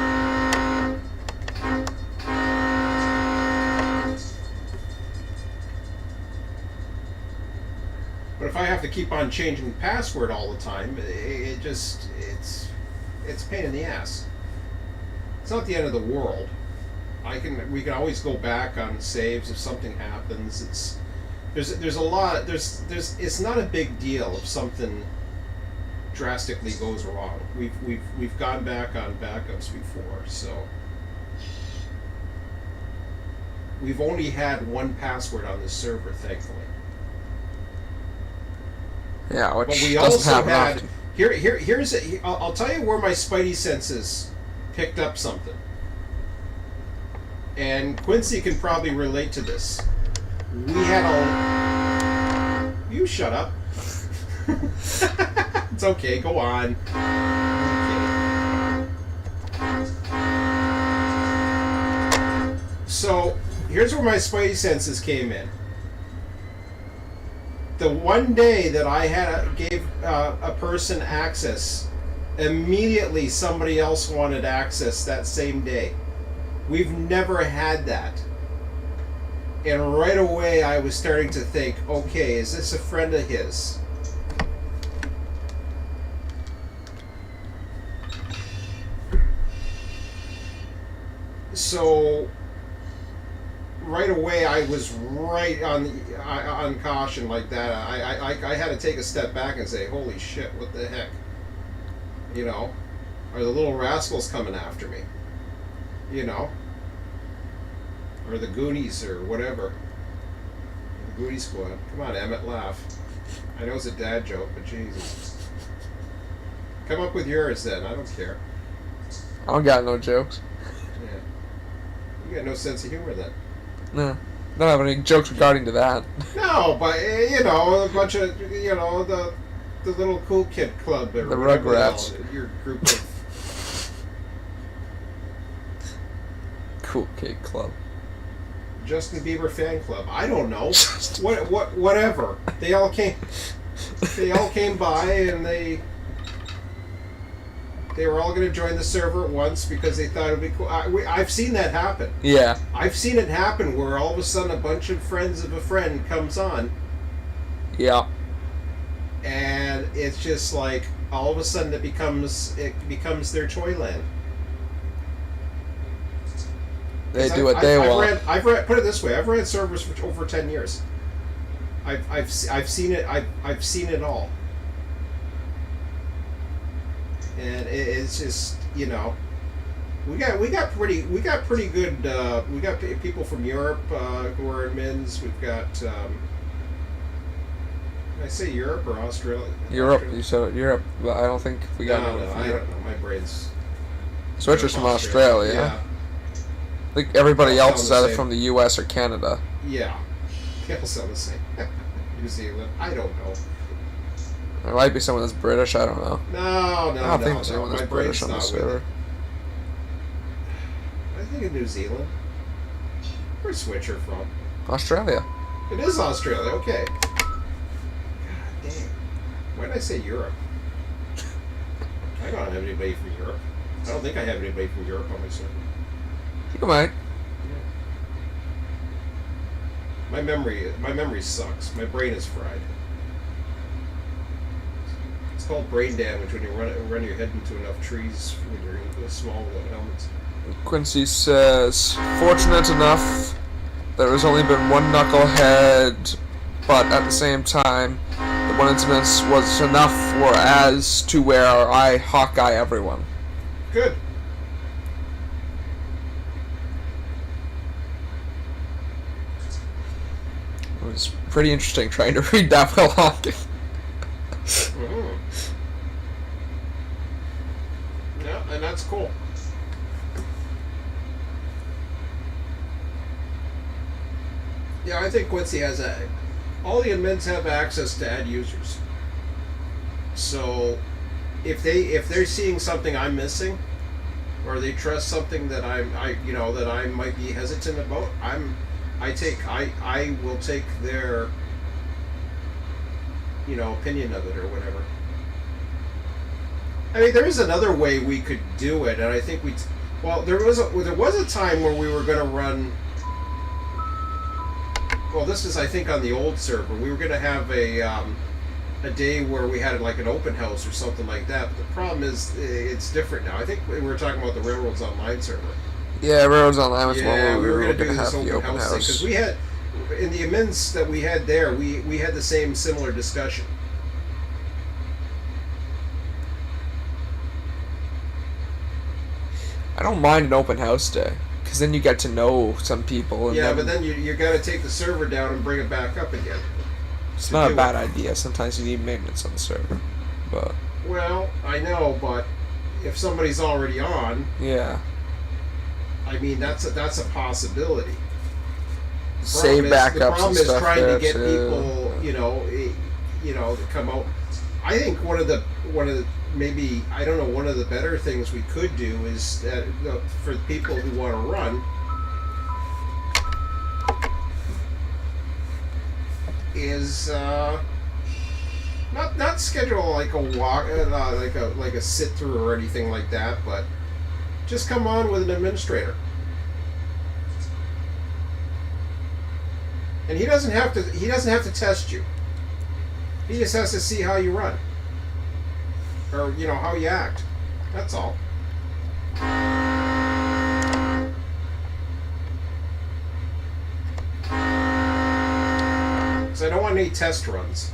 But if I have to keep on changing the password all the time, it's a pain in the ass. It's not the end of the world. We can always go back on saves if something happens. There's a lot. It's not a big deal if something drastically goes wrong. We've gone back on backups before, so we've only had one password on this server, thankfully. Yeah, which but we doesn't also happen had often. I'll tell you where my spidey senses picked up something. And Quincy can probably relate to this. We had a... You shut up. It's okay, go on. Okay. So, here's where my spidey senses came in. The one day that I gave a person access, immediately somebody else wanted access that same day. We've never had that. And right away I was starting to think, okay, is this a friend of his? So right away I was right on caution like that. I had to take a step back and say, holy shit, what the heck? You know, are the little rascals coming after me? You know, or the Goonies or whatever. The Goonies Squad. Come on, Emmett, laugh. I know it's a dad joke, but Jesus. Come up with yours then. I don't care. I don't got no jokes. Yeah. You got no sense of humor then. No. Don't have any jokes regarding to that. No, but you know, a bunch of the little cool kid club or the whatever Rugrats. Your group of Cool Kid Club. Justin Bieber fan club. I don't know. Whatever. They all came by and they were all going to join the server at once because they thought it'd be cool. I've seen that happen. Yeah. I've seen it happen where all of a sudden a bunch of friends of a friend comes on. Yeah. And it's just like all of a sudden it becomes their Toyland. They do what they want. I've read. Put it this way: I've ran servers for over 10 years. I've seen it. I've seen it all, and it's just we got pretty good. We got people from Europe who are admins. We've got. Did I say Europe or Australia? Europe. You said Europe, but I don't think we got. No, I don't know. My brain's. Switchers from Australia. Yeah. I think everybody else is either from the U.S. or Canada. Yeah. They all sound the same. New Zealand. I don't know. There might be someone that's British. I don't know. No. I don't think there's anyone that's My British on the brain's not with server. it. I think of New Zealand. Where's Switcher from? Australia. It is Australia. Okay. God damn. Why did I say Europe? I don't have anybody from Europe. I don't think I have anybody from Europe on my server. You might. My memory sucks. My brain is fried. It's called brain damage when you run your head into enough trees when you're in small helmets. Quincy says, fortunate enough, there has only been one knucklehead, but at the same time, the one incident was enough for as to where I Hawkeye everyone. Good. It was pretty interesting trying to read that while honking. Mm-hmm. Yeah, and that's cool. Yeah, I think Quincy has all the admins have access to add users. So if they're seeing something I'm missing, or they trust something that I might be hesitant about, I will take their opinion of it or whatever. I mean, there is another way we could do it, and I think there was a time where we were going to run. Well, this is I think on the old server. We were going to have a day where we had like an open house or something like that. But the problem is it's different now. I think we were talking about the Railroads Online server. Yeah, Railroads Online was one where we were going to do have this the open house. because we had in the amends that we had there, we had the similar discussion. I don't mind an open house day, because then you get to know some people. And but then you got to take the server down and bring it back up again. It's not a bad idea. Sometimes you need maintenance on the server, but Well, I know, but if somebody's already on, Yeah. I mean that's a possibility. Save backups The problem and is stuff trying there to get too. people, to come out. I think one of the maybe I don't know, one of the better things we could do is that for people who want to run is not schedule like a walk, like a sit through or anything like that, but just come on with an administrator. And he doesn't have to test you. He just has to see how you run. Or, how you act. That's all. Because I don't want any test runs.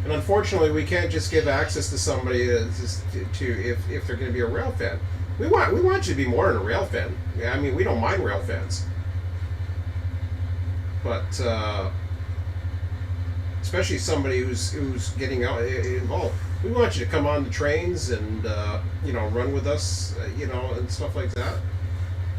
And unfortunately, we can't just give access to somebody to if they're going to be a rail fan. We want you to be more than a rail fan. Yeah, I mean, we don't mind rail fans, but especially somebody who's getting involved. We want you to come on the trains and run with us, and stuff like that.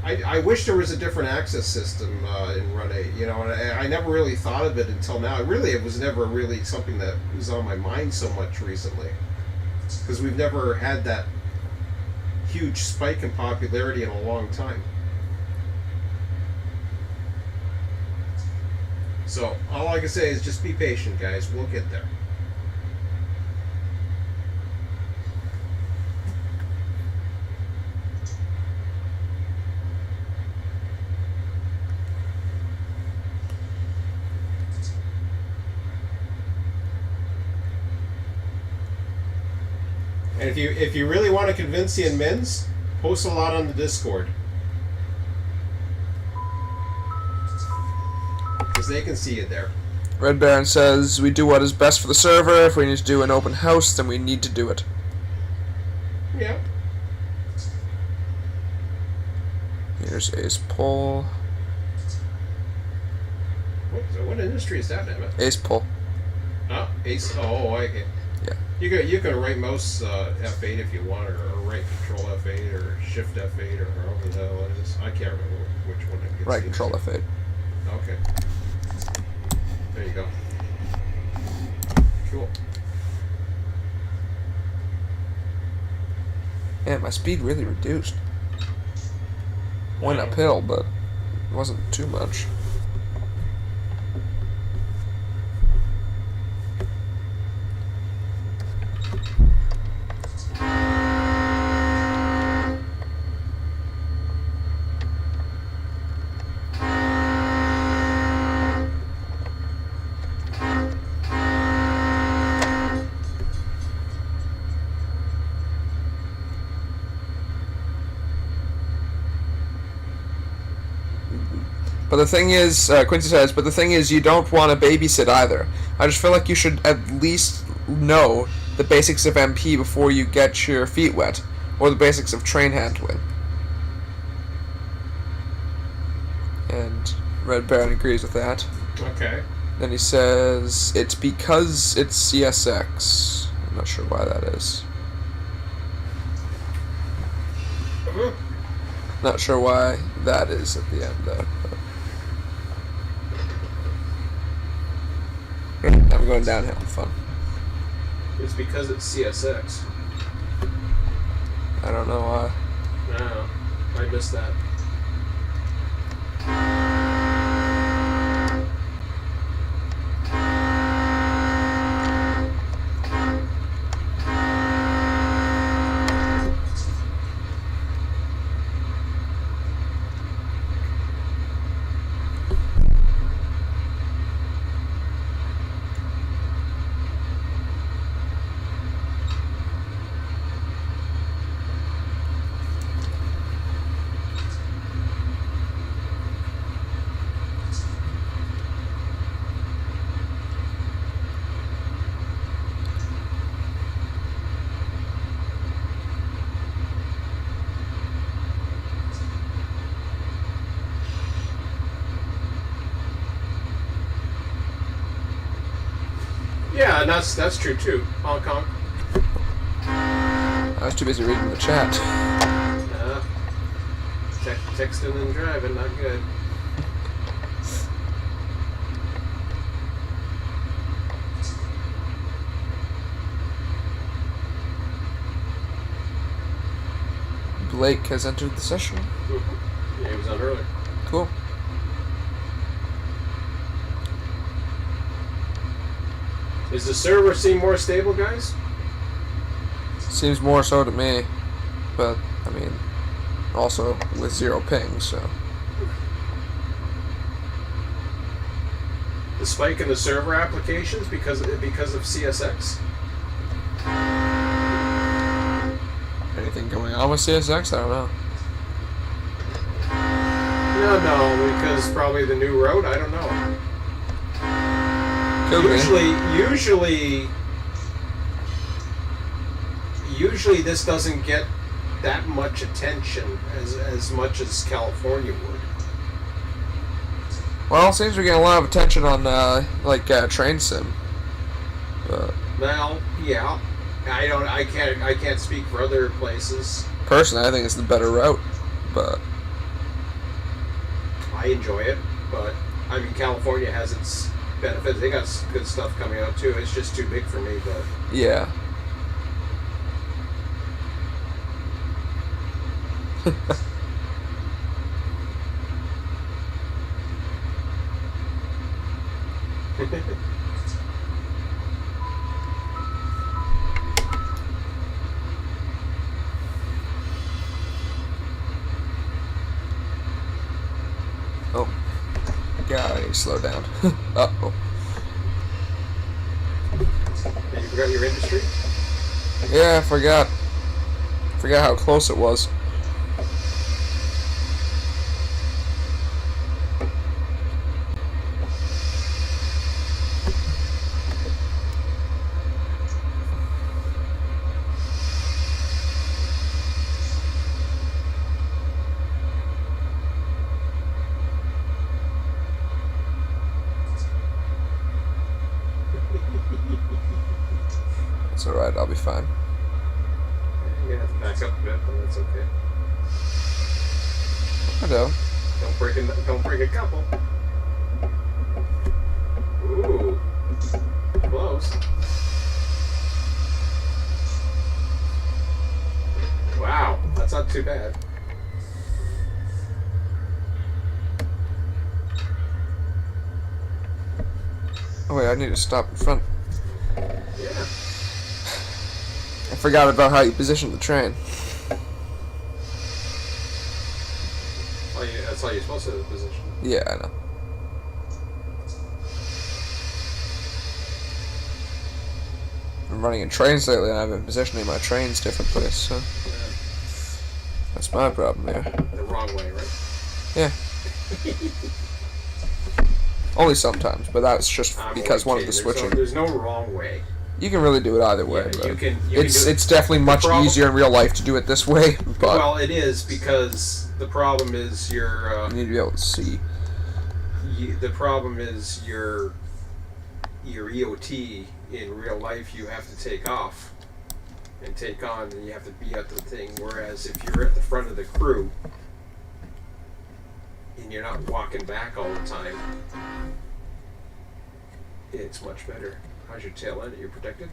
I wish there was a different access system in Run8, and I never really thought of it until now. It was never really something that was on my mind so much recently, because we've never had that huge spike in popularity in a long time. So all I can say is just be patient, guys. We'll get there. And if you really want to convince the admins, post a lot on the Discord, because they can see you there. Red Baron says, we do what is best for the server. If we need to do an open house, then we need to do it. Yeah. Here's Ace Pull. What industry is that, Emmett? Ace Pull. Oh, Ace. Oh, okay. Yeah. You can right mouse F8 if you want, or right control F8, or shift F8, or however the hell it is. I can't remember which one it gets. Right control F8. Okay. There you go. Cool. Man, my speed really reduced. Went uphill, but it wasn't too much. But the thing is, Quincy says, but the thing is, you don't want to babysit either. I just feel like you should at least know the basics of MP before you get your feet wet, or the basics of train handling. And Red Baron agrees with that. Okay. Then he says, it's because it's CSX. I'm not sure why that is. Not sure why that is at the end, though. I'm going downhill. Fun. It's because it's CSX. I don't know why. No, I missed that. Yeah, and that's true too. Hong Kong. I was too busy reading the chat. Texting and driving, not good. Blake has entered the session. Mm-hmm. Yeah, he was on earlier. Cool. Is the server seem more stable, guys? Seems more so to me, but I mean, also with 0 ping, so. The spike in the server applications because of CSX. Anything going on with CSX? I don't know. No, because probably the new road. I don't know. Could Usually this doesn't get that much attention as much as California would. Well, it seems we're getting a lot of attention on train sim. But Well, yeah, I can't speak for other places. personally, I think it's the better route. But I enjoy it, but I mean California has its benefits. They got good stuff coming out too. It's just too big for me, but yeah. Oh, gotta slow down. Uh-oh. you forgot your industry. Yeah, I forgot. Forgot how close it was. It's alright, I'll be fine. You're gonna have to back up a bit, but that's okay. I know. Don't break a couple. Ooh, close. Wow, that's not too bad. Oh wait, I need to stop in front. Yeah. I forgot about how you position the train. That's how you're supposed to position. Yeah, I know. I'm running in trains lately, and I've been positioning my trains different place, so Yeah. that's my problem there. The wrong way, right? Yeah. Only sometimes, but that's just I'm because one of okay. the switching. There's no wrong way. You can really do it either way, Yeah, but you can do it's definitely much easier in real life to do it this way. But well, it is because the problem is you need to be able to see. the problem is your EOT in real life. You have to take off and take on, and you have to be at the thing. Whereas if you're at the front of the crew and you're not walking back all the time, it's much better. How's your tail end? Are you protected?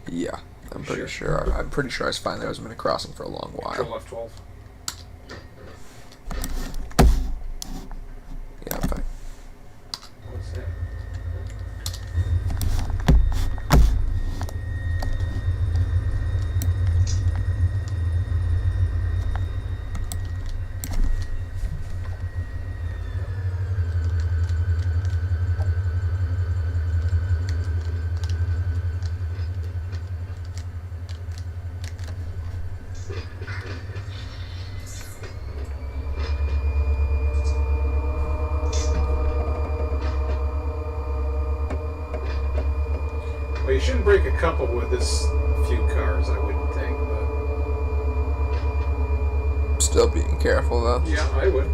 Yeah, I'm pretty sure. I'm pretty sure I was fine there. I was in a crossing for a long Control while. F12. Yeah, I'm fine. What's that? Well, you shouldn't break a couple with this few cars, I wouldn't think, but I'm still being careful though. yeah, I would.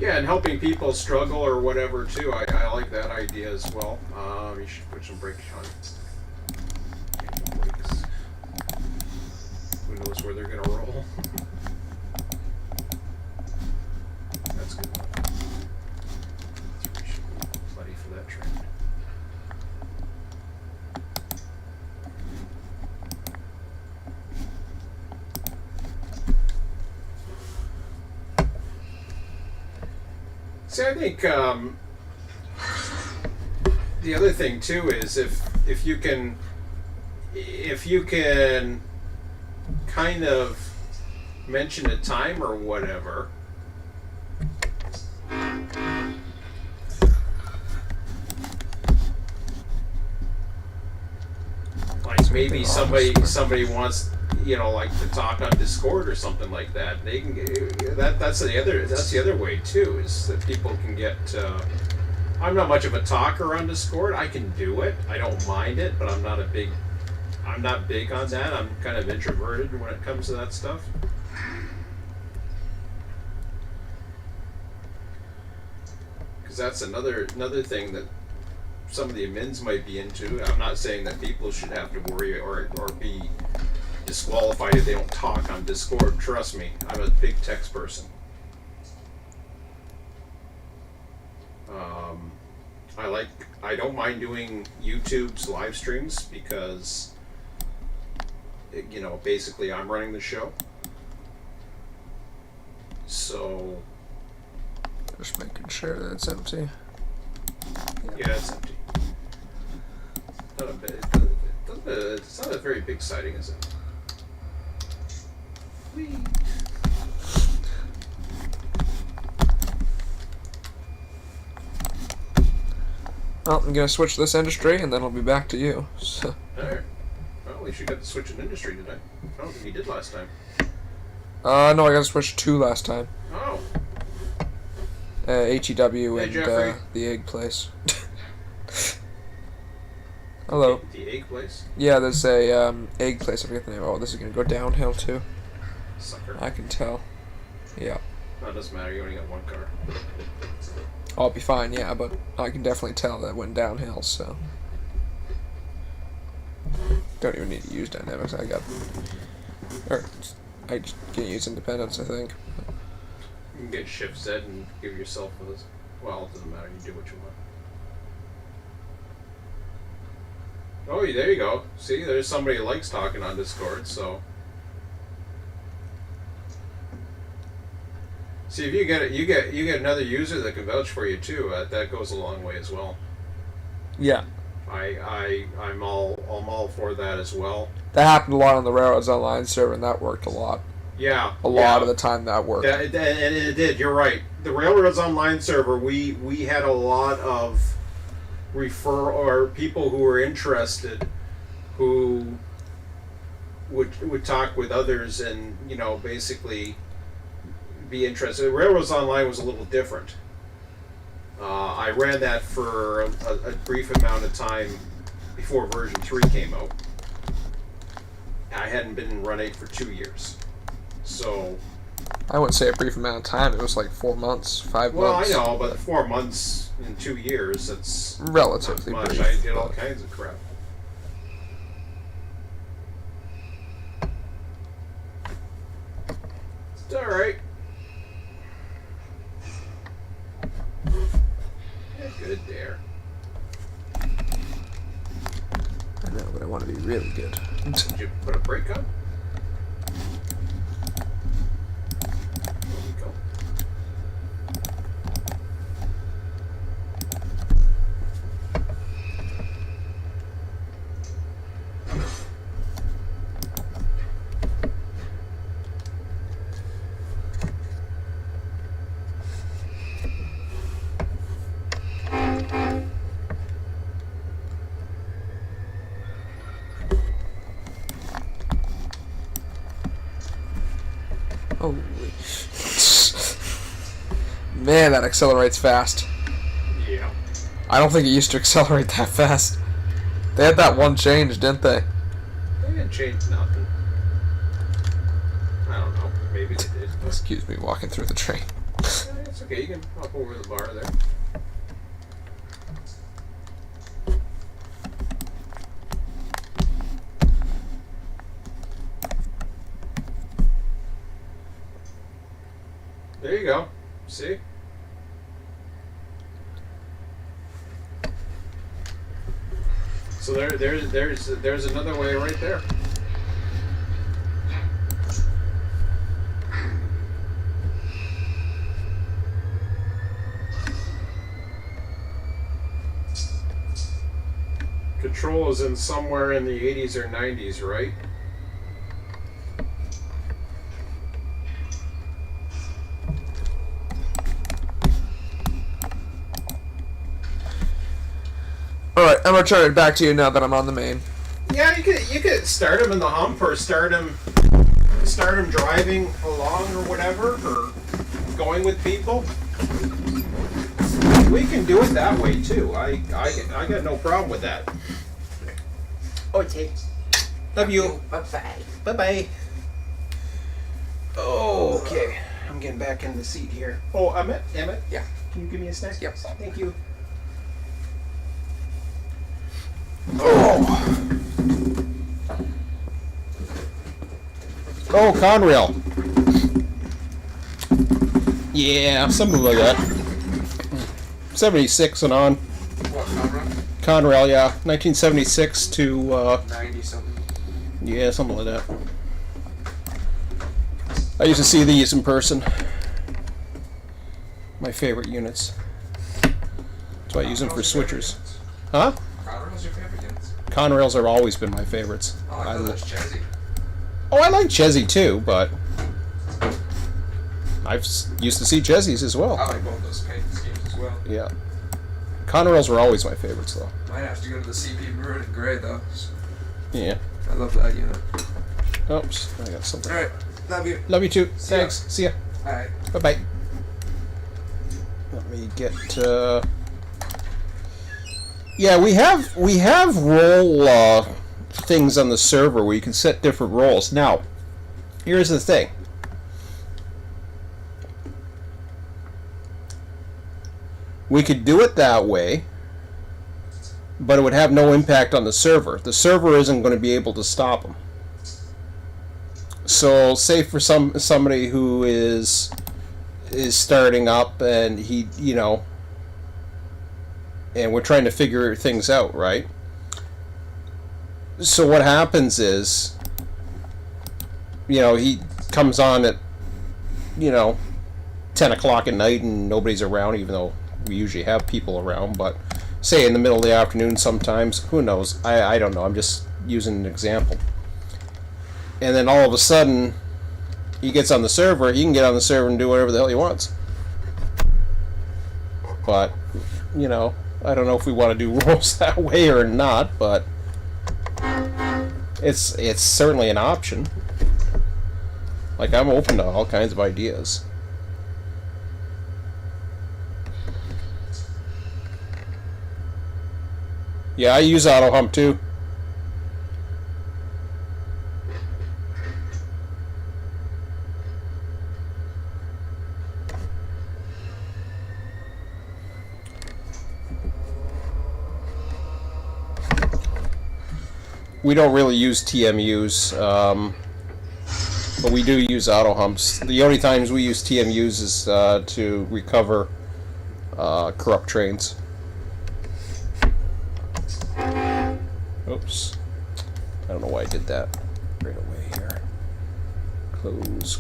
Yeah, and helping people struggle or whatever too. I like that idea as well. You should put some brakes on. Brakes. Who knows where they're gonna roll? That's good enough. 3 should be plenty for that train. See, I think the other thing too is if you can kind of mention a time or whatever. Like maybe somebody wants, you know, like to talk on Discord or something like that. They can that's the other way too, is that people can get. I'm not much of a talker on Discord. I can do it. I don't mind it, but I'm not big on that. I'm kind of introverted when it comes to that stuff. Because that's another thing that some of the admins might be into. I'm not saying that people should have to worry or be disqualified if they don't talk on Discord. Trust me, I'm a big text person. I don't mind doing YouTube's live streams because, you know, basically I'm running the show. So just making sure that it's empty. Yeah, it's empty. It's not a very big sighting, is it? Whee. Well, I'm gonna switch this industry, and then I'll be back to you. So. Alright. Well, at least you got to switch an industry today. I don't think you did last time. No, I got to switch 2 last time. Oh. HEW and the egg place. Hello. The egg place? Yeah, there's a egg place. I forget the name. Oh, this is gonna go downhill too. Sucker. I can tell. Yeah. No, it doesn't matter. You only got 1 car. I'll be fine. Yeah, but I can definitely tell that it went downhill. So don't even need to use dynamics. I just can use independence. I think. You can get Shift Z and give yourself those. Well, it doesn't matter. You do what you want. Oh, there you go. See, there's somebody who likes talking on Discord, so. See, if you get it, you get another user that can vouch for you too. That goes a long way as well. Yeah. I'm all for that as well. That happened a lot on the Railroads Online server, and that worked a lot. Yeah. A lot of the time that worked. Yeah, and it did. You're right. The Railroads Online server, we had a lot of people who were interested, who would talk with others and, you know, basically be interested. Railroads Online was a little different. I ran that for a brief amount of time before version 3 came out. I hadn't been in Run8 for 2 years. So I wouldn't say a brief amount of time. It was like 4 months, 5 months. Well, I know, but 4 months in 2 years, that's relatively not much. brief. I did all kinds of crap. It's alright. Yeah, good there. I know, but I want to be really good. Did you put a brake on? There we go. Holy. Man, that accelerates fast. Yeah. I don't think it used to accelerate that fast. They had that one change, didn't they? They didn't change nothing. I don't know. Maybe they did. Excuse me, walking through the train. Yeah, That's okay. You can hop over the bar there. There you go. See? So there's another way right there. Control is in somewhere in the 80s or 90s, right? Alright, I'm gonna turn it back to you now that I'm on the main. Yeah, you could start him in the hump or start him driving along or whatever, or going with people. We can do it that way too. I got no problem with that. Okay. Love you. Bye bye. Bye bye. Oh, okay. I'm getting back in the seat here. Oh, Emmett? Yeah. Can you give me a snack? Yep. Thank you. Oh. Oh, Conrail. Yeah, something like that. 76 and on. What, Conrad? Conrail, yeah. 1976 to, 90 something. yeah, something like that. I used to see these in person. My favorite units. That's why I use them for switchers. Huh? Conrad's your favorite units? Conrails have always been my favorites. Oh, I thought that was Chesy. Oh, I like Chesy too, but I've used to see Chesys as well. I like both those paint schemes as well. Yeah. Conrails were always my favorites, though. Might have to go to the CP Maroon and Gray, though. Yeah. I love that unit. Oops, I got something. Alright, love you. Love you too. See ya. Thanks. See ya. Alright. Bye bye. Let me get. Yeah, we have role things on the server where you can set different roles. Now, here's the thing. We could do it that way, but it would have no impact on the server. The server isn't going to be able to stop them. So, say for somebody who is starting up and he, you know, and we're trying to figure things out, right? So what happens is, you know, he comes on at, you know, 10 o'clock at night and nobody's around, even though we usually have people around, but say in the middle of the afternoon sometimes, who knows? I don't know, I'm just using an example. And then all of a sudden, he gets on the server, he can get on the server and do whatever the hell he wants. But, you know, I don't know if we want to do roles that way or not, but it's certainly an option. Like, I'm open to all kinds of ideas. Yeah, I use auto hump too. We don't really use TMUs, but we do use auto humps. The only times we use TMUs is to recover corrupt trains. Oops. I don't know why I did that right away here. Close.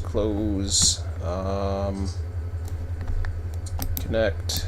Connect.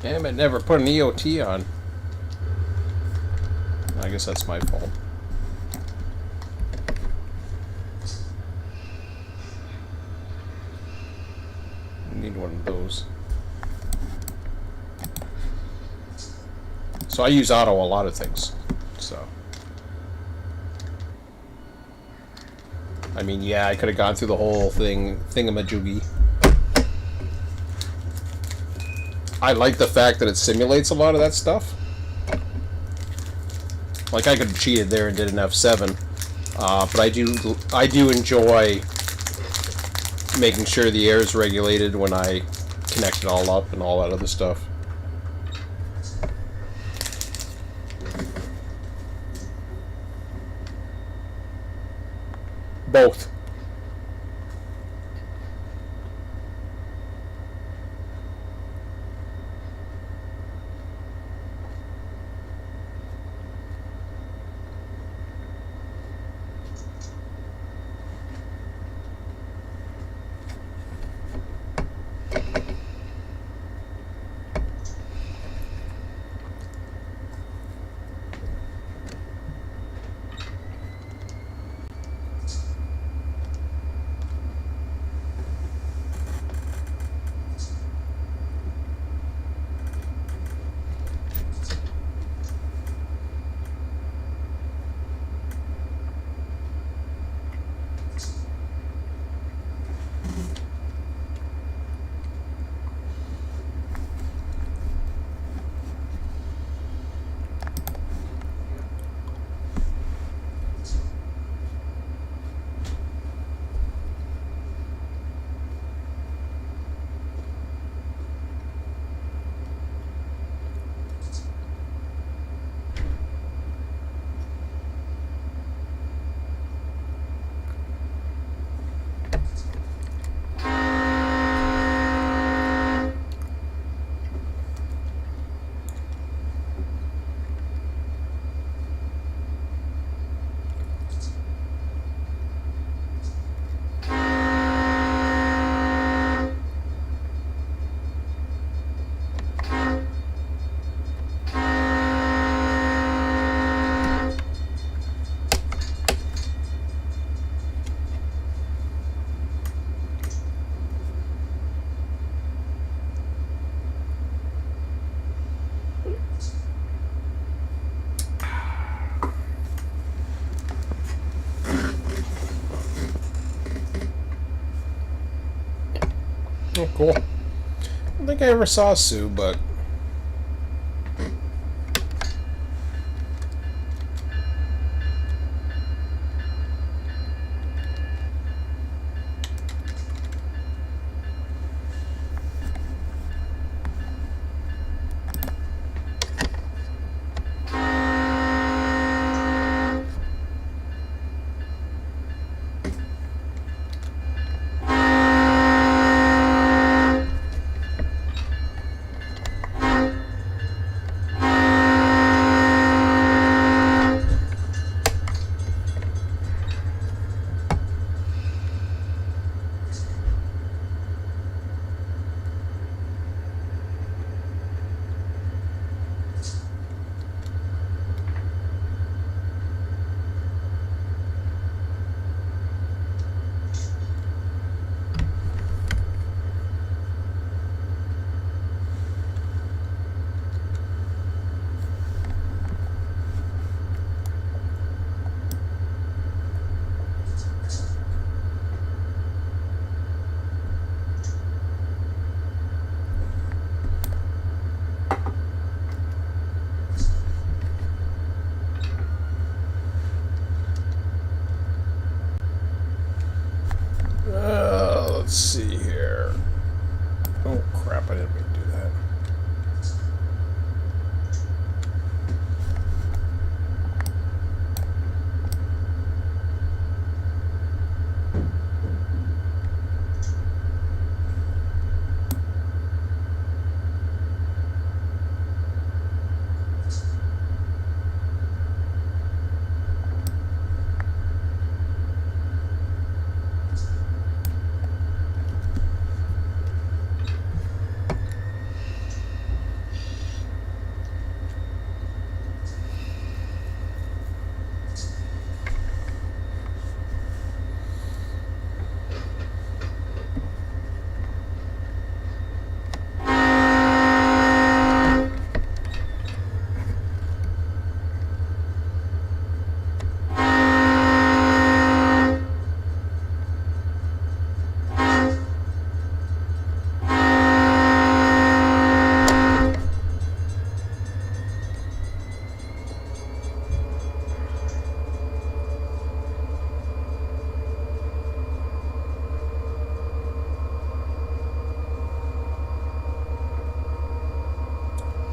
Damn it, never put an EOT on. I guess that's my fault. Need one of those. So I use auto a lot of things. So. I mean, yeah, I could have gone through the whole thingamajoogie. I like the fact that it simulates a lot of that stuff. Like I could have cheated there and did an F7, but I do enjoy making sure the air is regulated when I connect it all up and all that other stuff. Both. Oh, cool. I don't think I ever saw Sue, but... let's see here. Oh crap, I didn't mean to do that.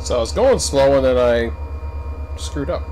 So I was going slow and then I screwed up.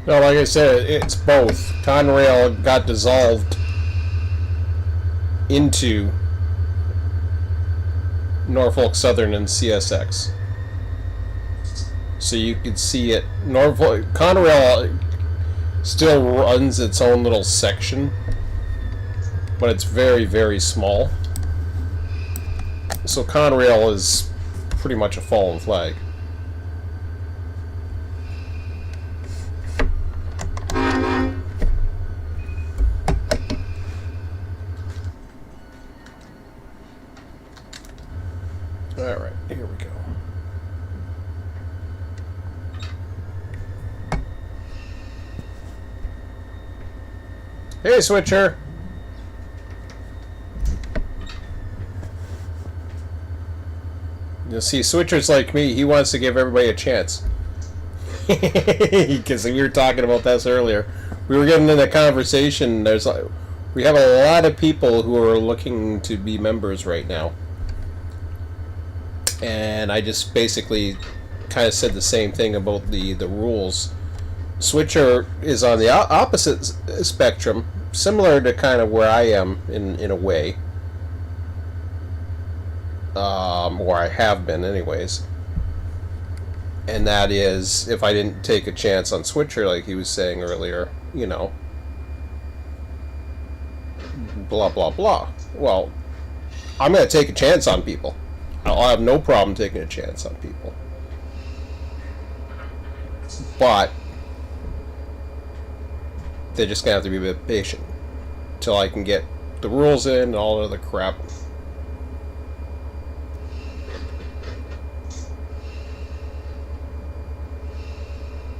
No, like I said, it's both. Conrail got dissolved into Norfolk Southern and CSX. So you could see it. Norfolk Conrail still runs its own little section, but it's very, very small. So Conrail is pretty much a fallen flag. Alright, here we go. Hey, Switcher! You'll see, Switcher's like me. He wants to give everybody a chance. Because we were talking about this earlier. We were getting into a conversation. We have a lot of people who are looking to be members right now. And I just basically kind of said the same thing about the rules. Switcher is on the opposite spectrum, similar to kind of where I am in a way. Or I have been anyways. And that is, if I didn't take a chance on Switcher like he was saying earlier, you know, blah blah blah. Well, I'm going to take a chance on people. I'll have no problem taking a chance on people. But they're just going to have to be a bit patient until I can get the rules in and all the other crap.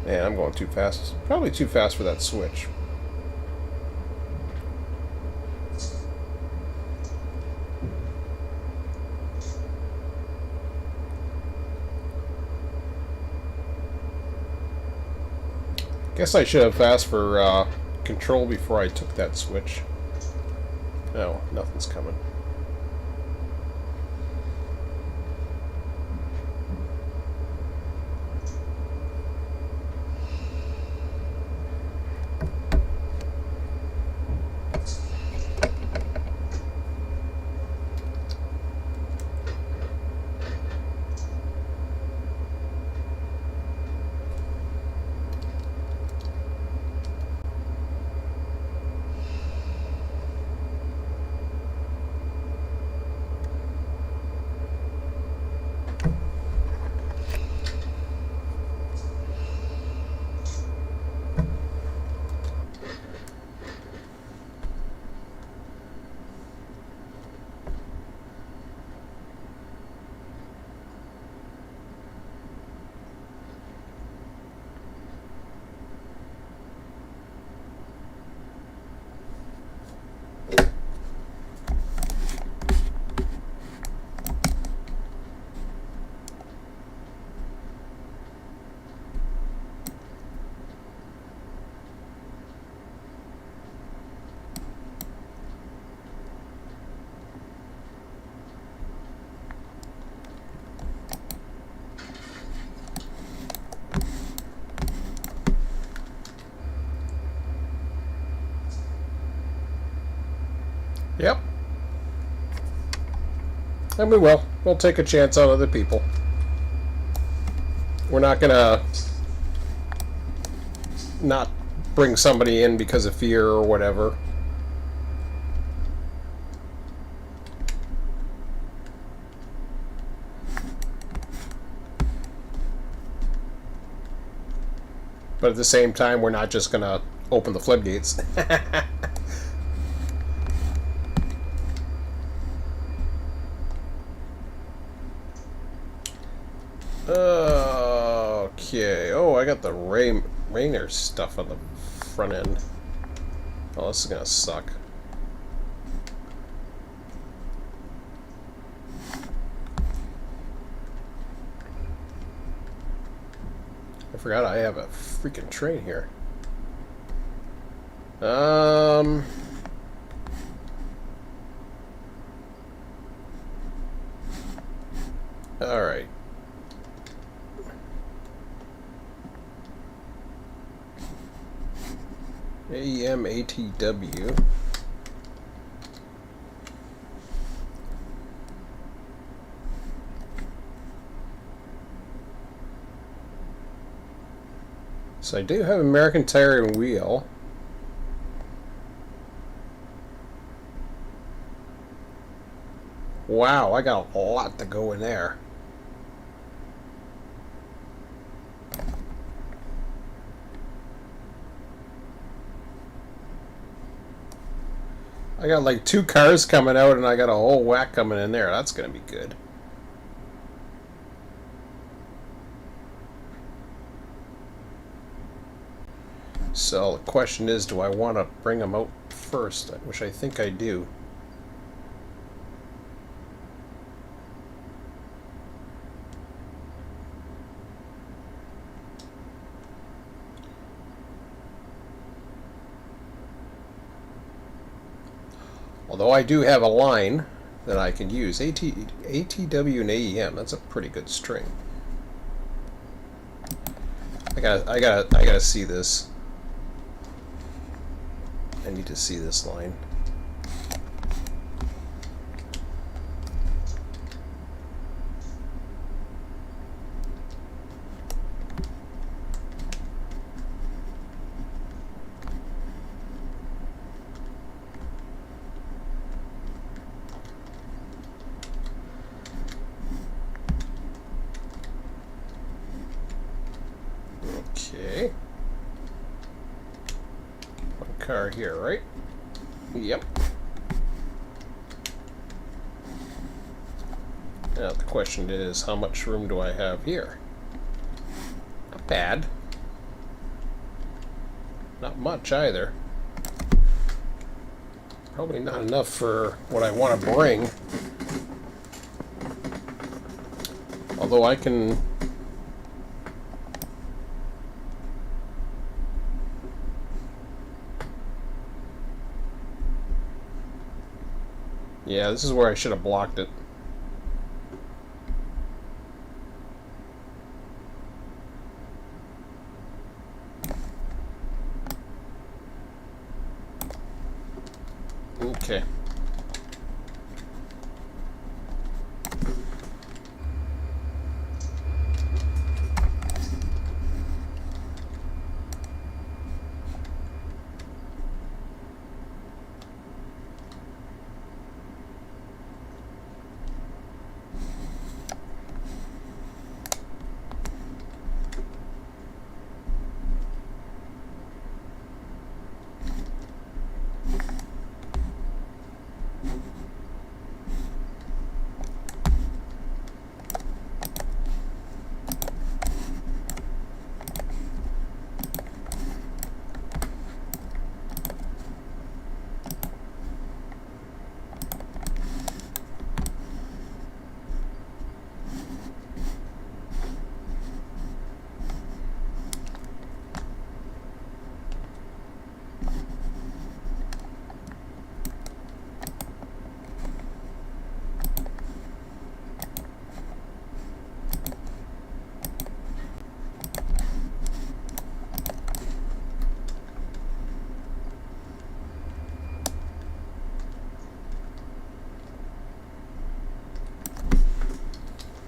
Man, I'm going too fast. Probably too fast for that switch. Guess I should have asked for control before I took that switch. No, nothing's coming. Yep. And we will. We'll take a chance on other people. We're not gonna not bring somebody in because of fear or whatever. But at the same time, we're not just gonna open the floodgates. Okay. Oh, I got the Rainer stuff on the front end. Oh, this is gonna suck. I forgot I have a freaking train here. All right. ATW. So I do have American Tire and Wheel. Wow, I got a lot to go in there. I got like 2 cars coming out and I got a whole whack coming in there. That's gonna be good. So the question is, do I want to bring them out first? Which I think I do. Although I do have a line that I can use. ATW and AEM, that's a pretty good string. I gotta see this. I need to see this line. Okay. One car here, right? Yep. Now the question is, how much room do I have here? Not bad. Not much either. Probably not enough for what I want to bring. Although I can... Yeah, this is where I should have blocked it. Okay.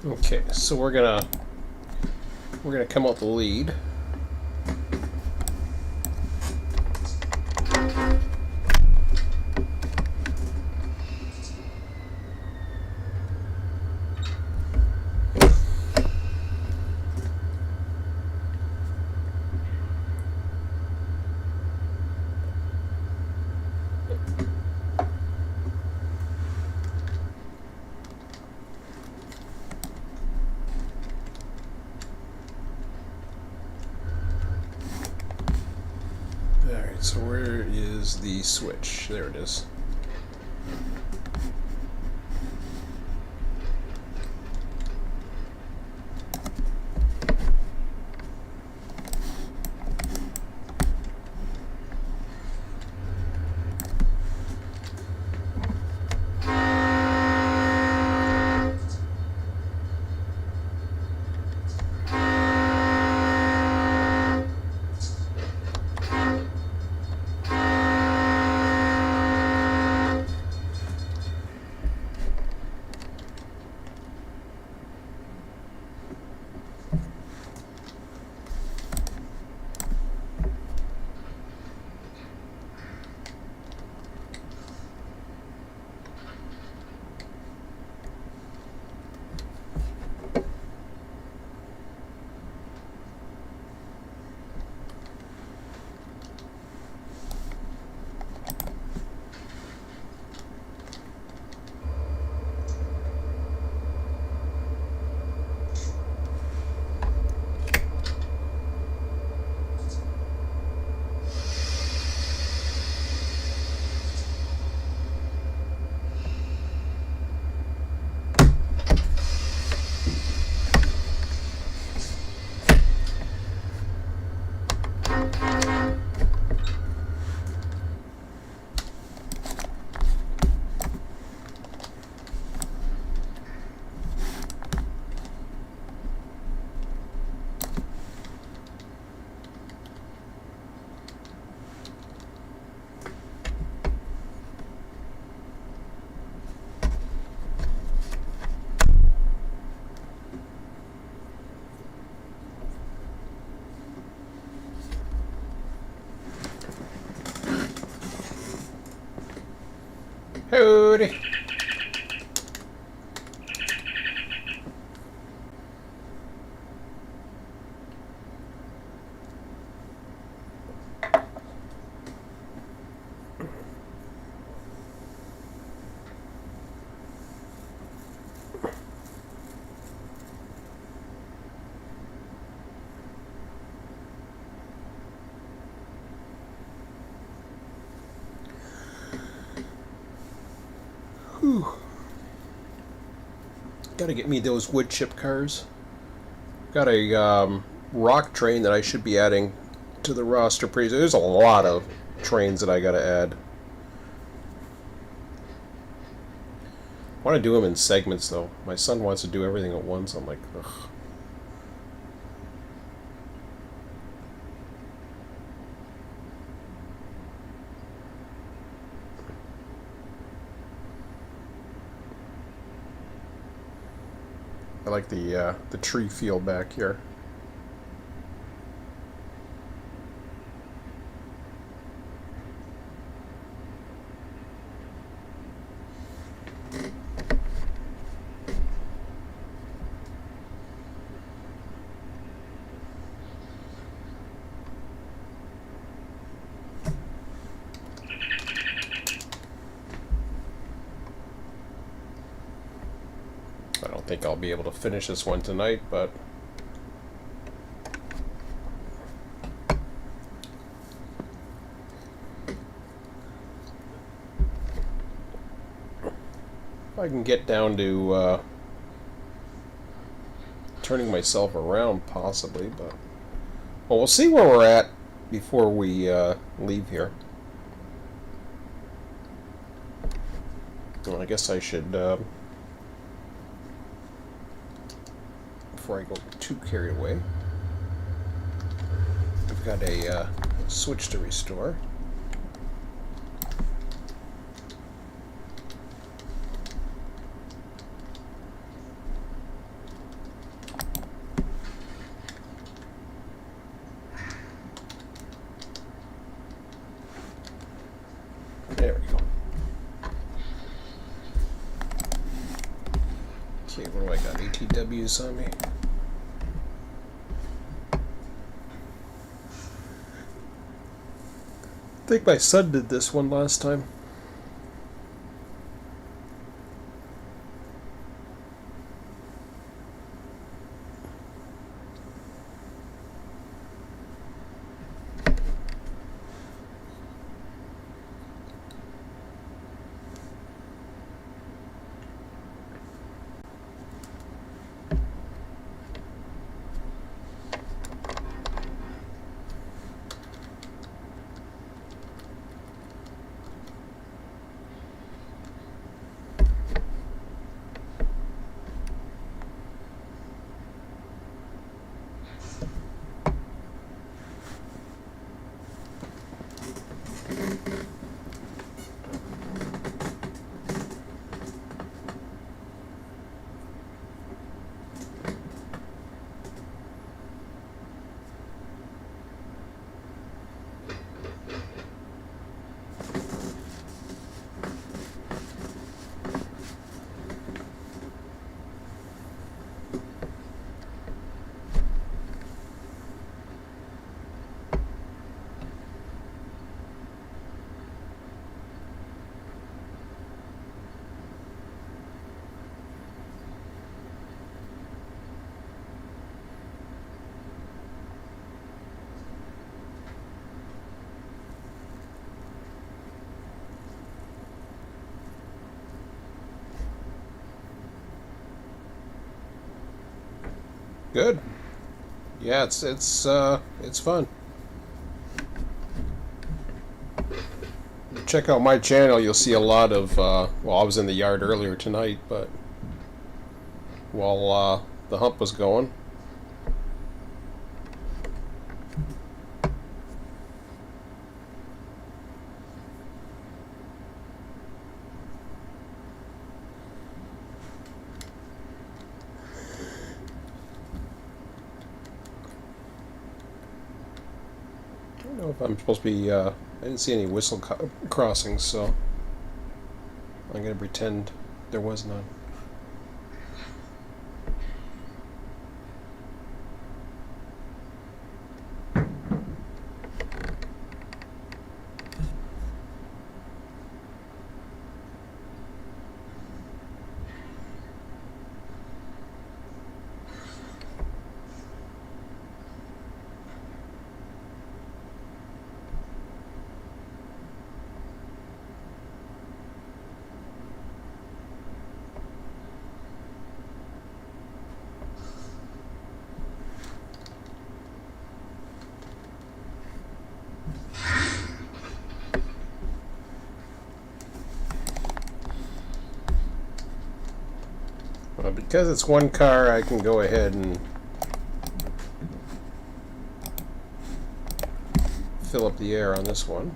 Okay, so we're gonna come out the lead. Alright, so where is the switch? There it is. Howdy. Whew. Gotta get me those wood chip cars. Got a rock train that I should be adding to the roster pretty soon. There's a lot of trains that I gotta add. I want to do them in segments though. My son wants to do everything at once. I'm like, ugh. I like the tree field back here. I don't think I'll be able to finish this one tonight, but if I can get down to turning myself around, possibly, but well, we'll see where we're at before we leave here. Well, I guess I should before I go too carried away. I've got a switch to restore. Okay, what do I got? ATWs on me. I think my son did this one last time. Good. Yeah, it's fun. Check out my channel. You'll see a lot of. Well, I was in the yard earlier tonight, but while the hump was going. I don't know if I'm supposed to be. I didn't see any whistle crossings, so I'm gonna pretend there was none. Because it's one car, I can go ahead and fill up the air on this one.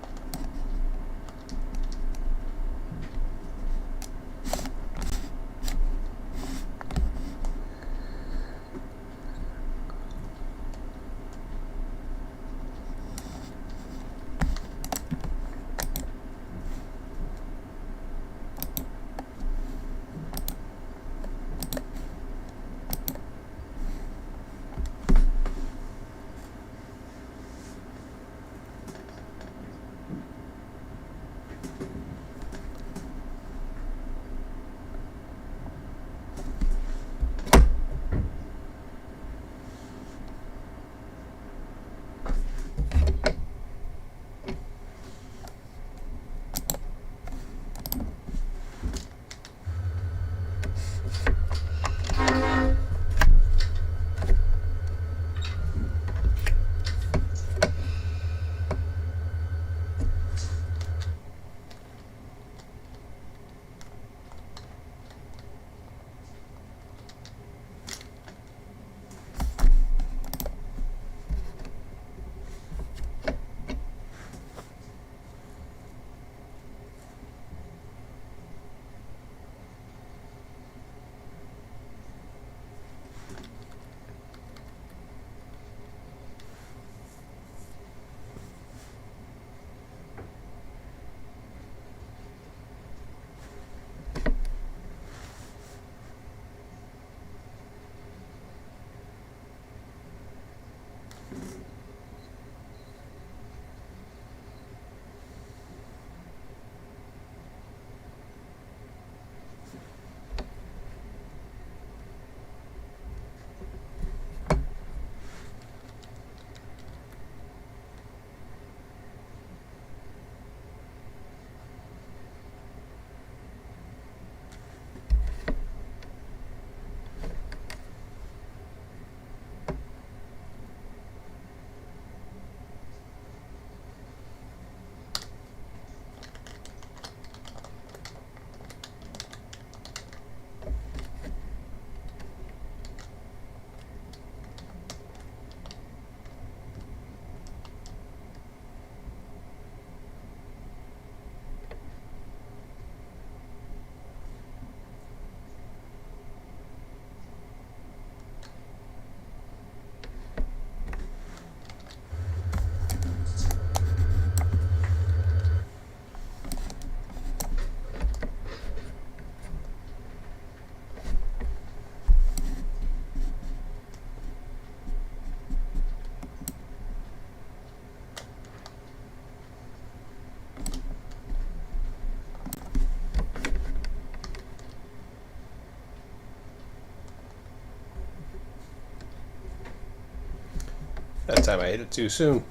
That time I hit it too soon.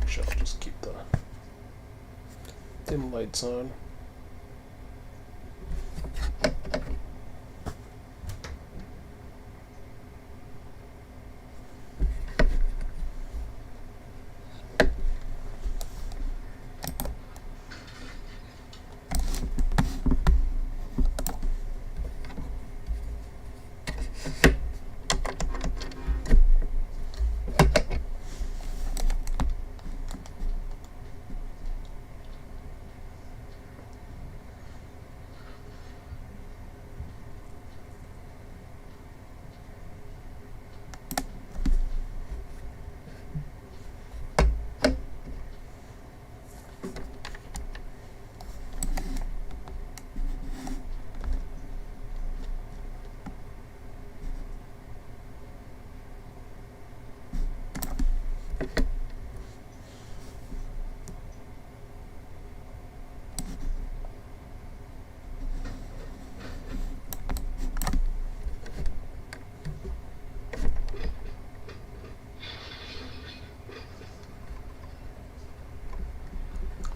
Actually, I'll just keep the dim lights on.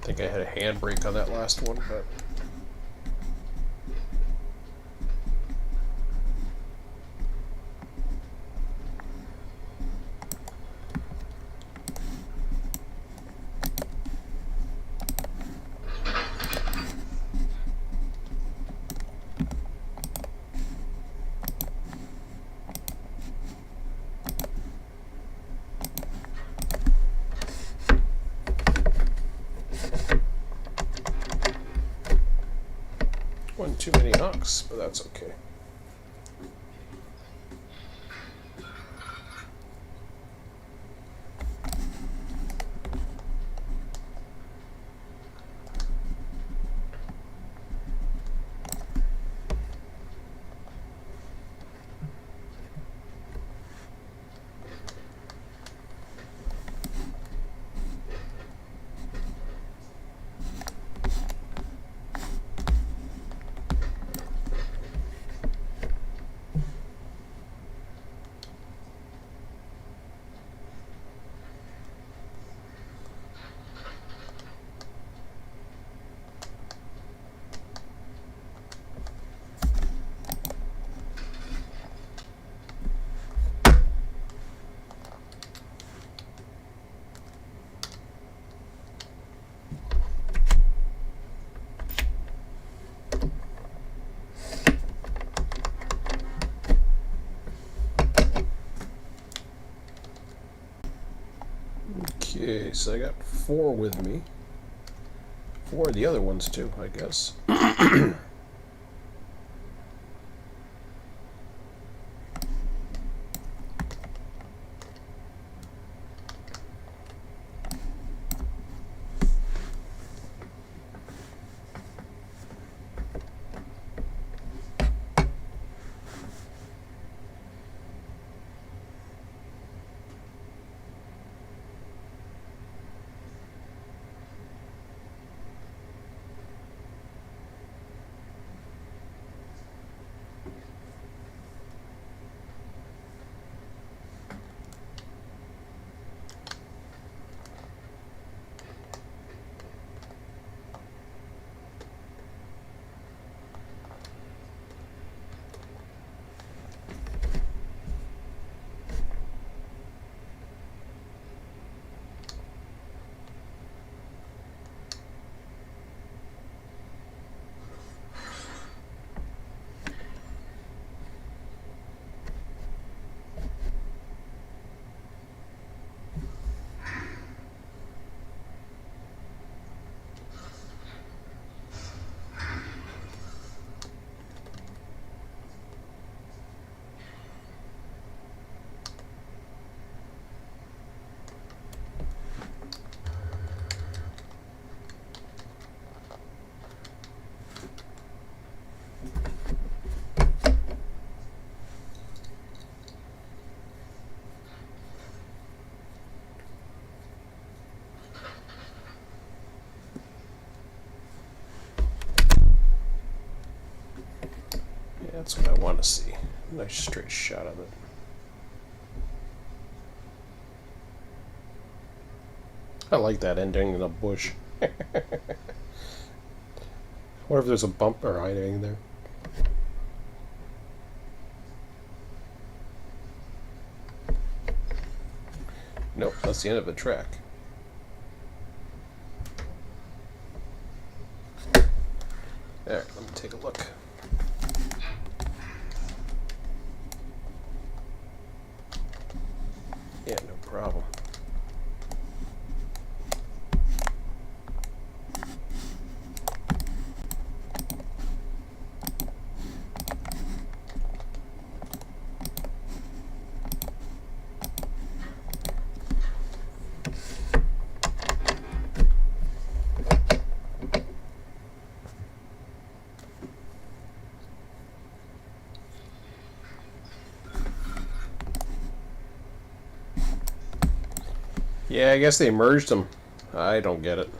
I think I had a handbrake on that last one, but one too many knocks, but that's okay. Okay, so I got 4 with me. 4 of the other ones too, I guess. That's what I want to see. Nice straight shot of it. I like that ending in a bush. What if there's a bump or anything there? Nope, that's the end of the track. There, let me take a look. Yeah, no problem. Yeah, I guess they merged them. I don't get it.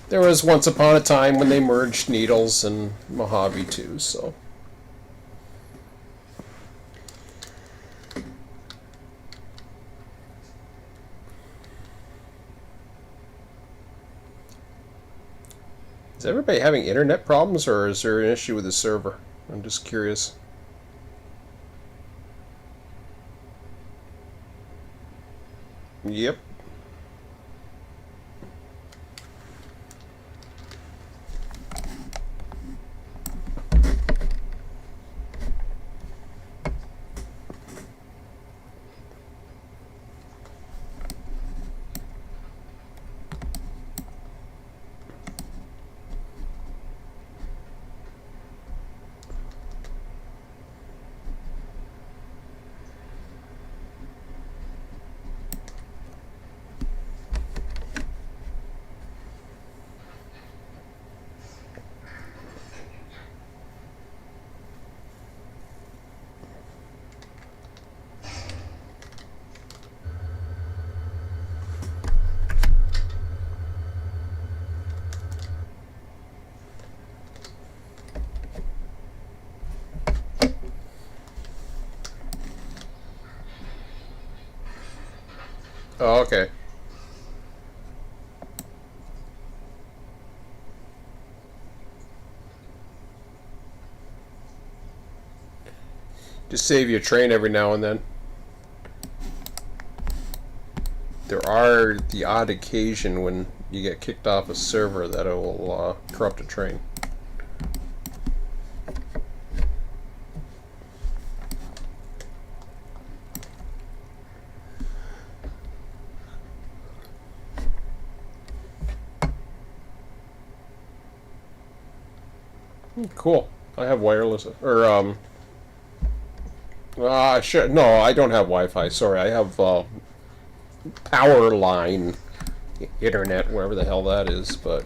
There was once upon a time when they merged Needles and Mojave too, so. Is everybody having internet problems, or is there an issue with the server? I'm just curious. Yep. Oh, okay. Just save you a train every now and then. There are the odd occasion when you get kicked off a server that it will corrupt a train. Cool. I have wireless, or sure. No, I don't have Wi-Fi. Sorry, I have power line internet, wherever the hell that is, but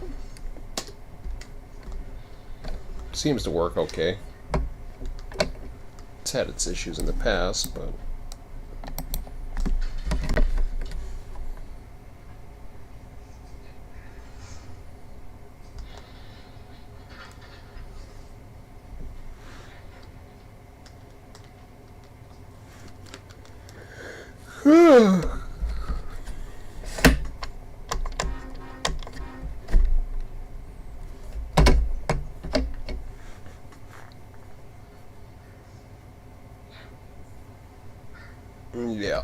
seems to work okay. It's had its issues in the past, but. Yeah.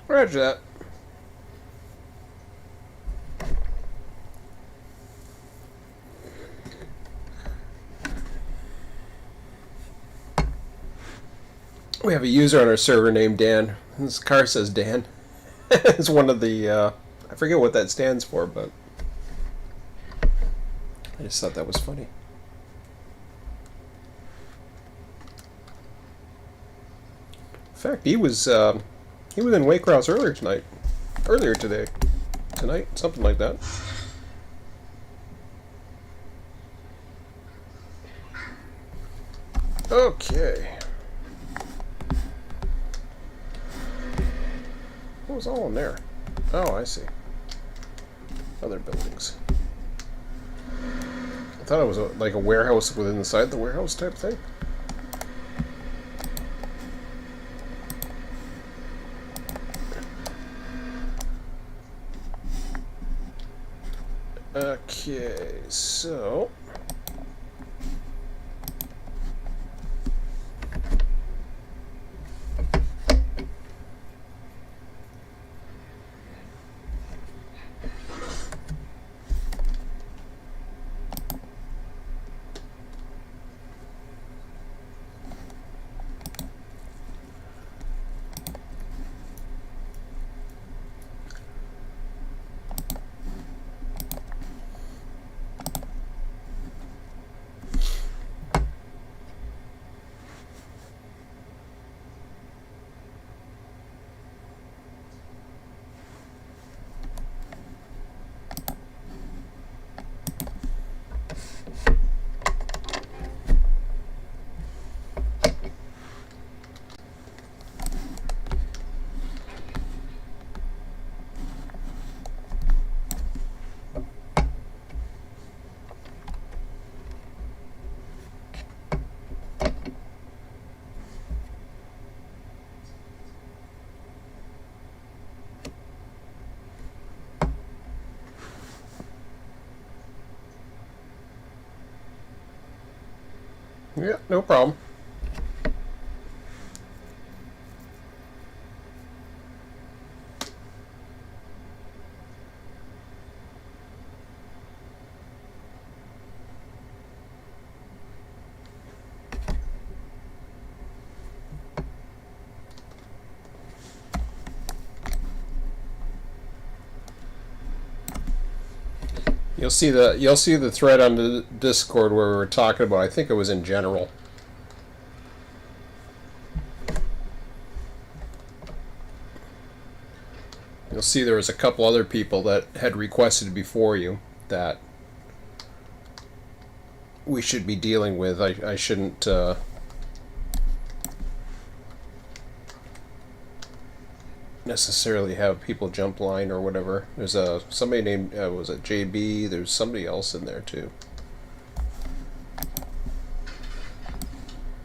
Roger that. We have a user on our server named Dan. His car says Dan. It's one of the I forget what that stands for, but I just thought that was funny. In fact, he was in Waycross earlier tonight, something like that. Okay. What was all in there? Oh, I see. Other buildings. I thought it was like a warehouse within inside the warehouse type thing. Okay, so yeah, no problem. You'll see the thread on the Discord where we were talking about. I think it was in general. You'll see there was a couple other people that had requested before you that we should be dealing with. I shouldn't necessarily have people jump line or whatever. There's somebody named was it JB? There's somebody else in there too.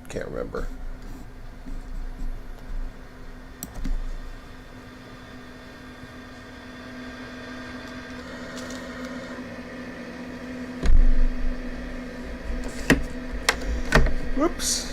Can't remember. Whoops.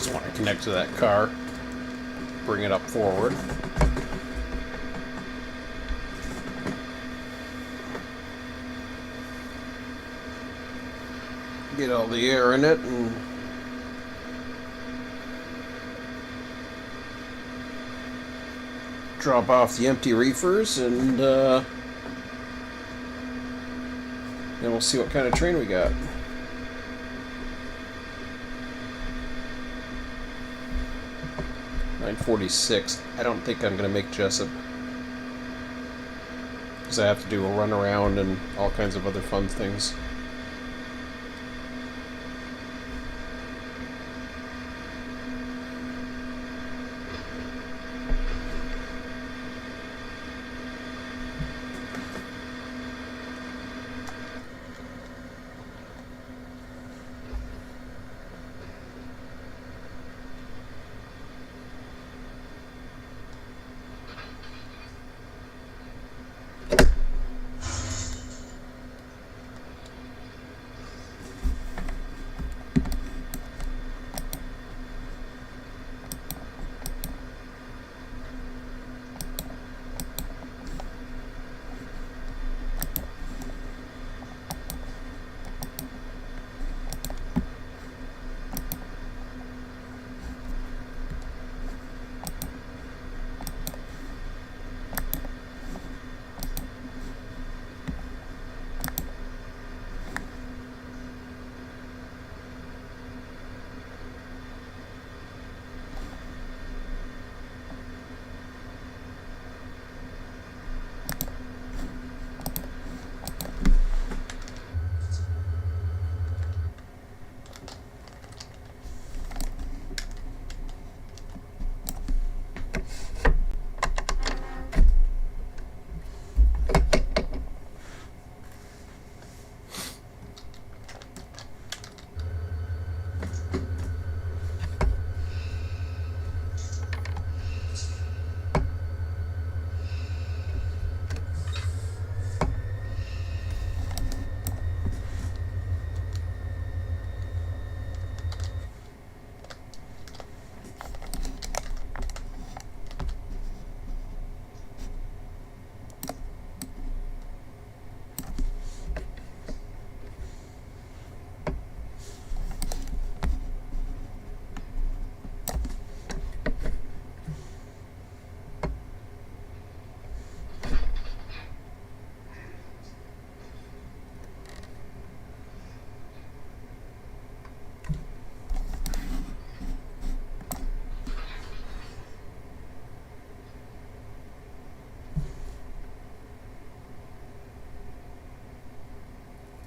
Just want to connect to that car. Bring it up forward. Get all the air in it and drop off the empty reefers, and then we'll see what kind of train we got. .46. I don't think I'm going to make Jessup, because I have to do a run around and all kinds of other fun things.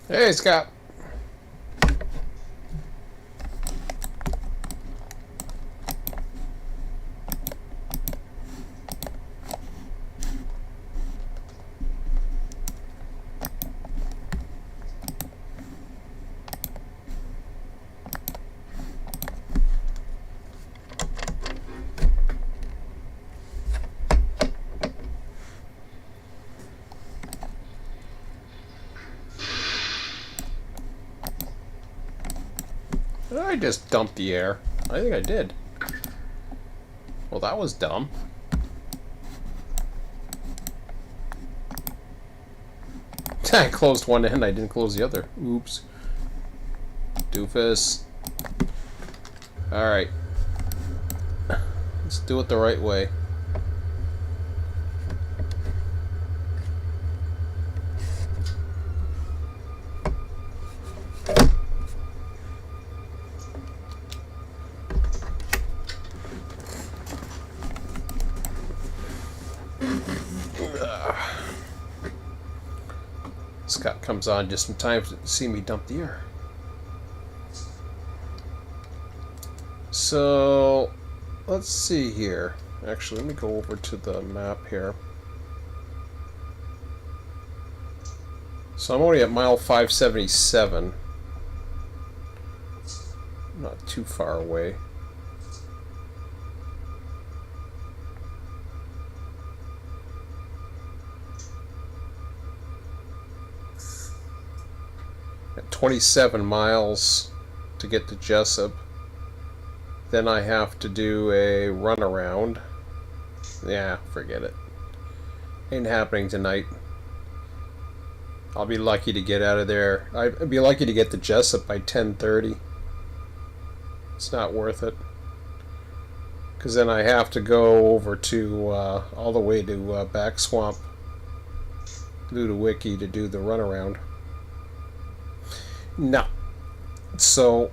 Hey, Scott. Did I just dump the air? I think I did. Well, that was dumb. I closed one end, I didn't close the other. Oops. Doofus. Alright. Let's do it the right way. Scott comes on just in time to see me dump the air. So, let's see here. Actually, let me go over to the map here. So I'm already at mile 577. Not too far away. At 27 miles to get to Jessup. Then I have to do a runaround. Yeah, forget it. Ain't happening tonight. I'll be lucky to get out of there. I'd be lucky to get to Jessup by 10:30. It's not worth it. Because then I have to go over to, all the way to Back Swamp, Ludowicki, to do the runaround. No. So,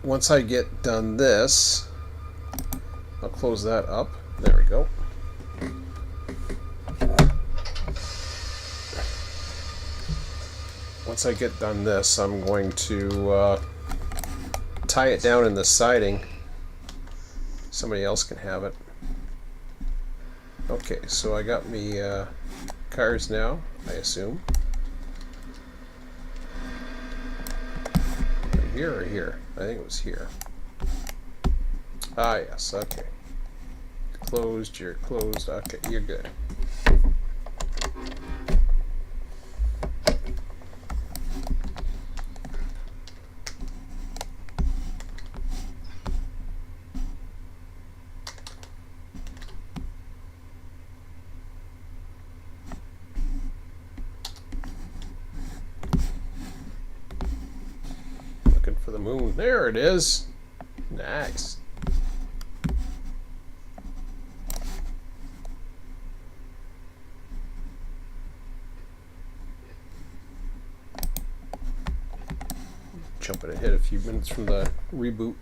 once I get done this, I'll close that up. There we go. Once I get done this, I'm going to tie it down in the siding. Somebody else can have it. Okay, so I got me cars now, I assume. Here or here? I think it was here. Ah, yes, okay. Closed, you're closed. Okay, you're good. For the moon. There it is. Nice. Jumping ahead a few minutes from the reboot.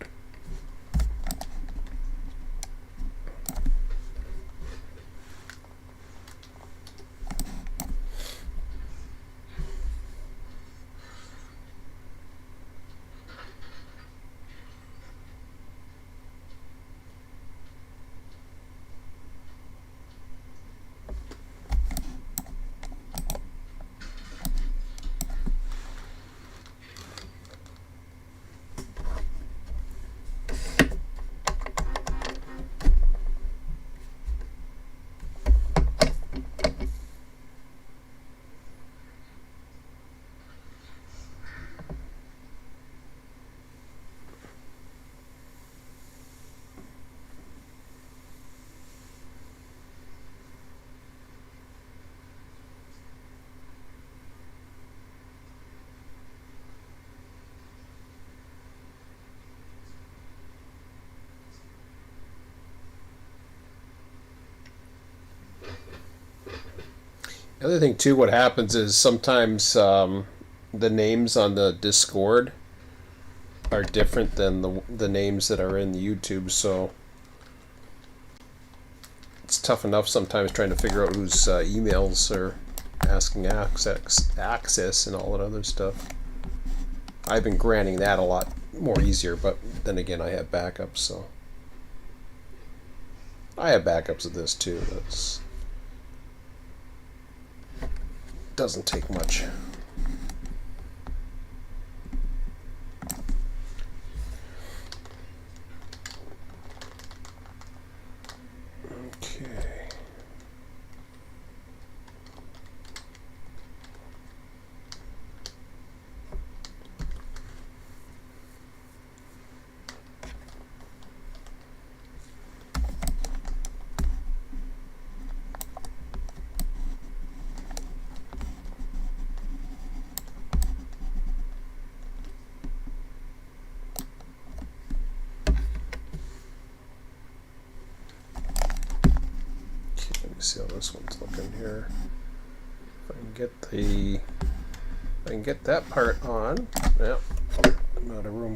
The other thing too, what happens is sometimes the names on the Discord are different than the names that are in the YouTube, so it's tough enough sometimes trying to figure out whose emails are asking access and all that other stuff. I've been granting that a lot more easier, but then again I have backups, so I have backups of this too. That's doesn't take much. Okay. See how this one's looking here. If I can get that part on. Yep, I'm out of room.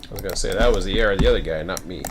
I was gonna say that was the error of the other guy, not me.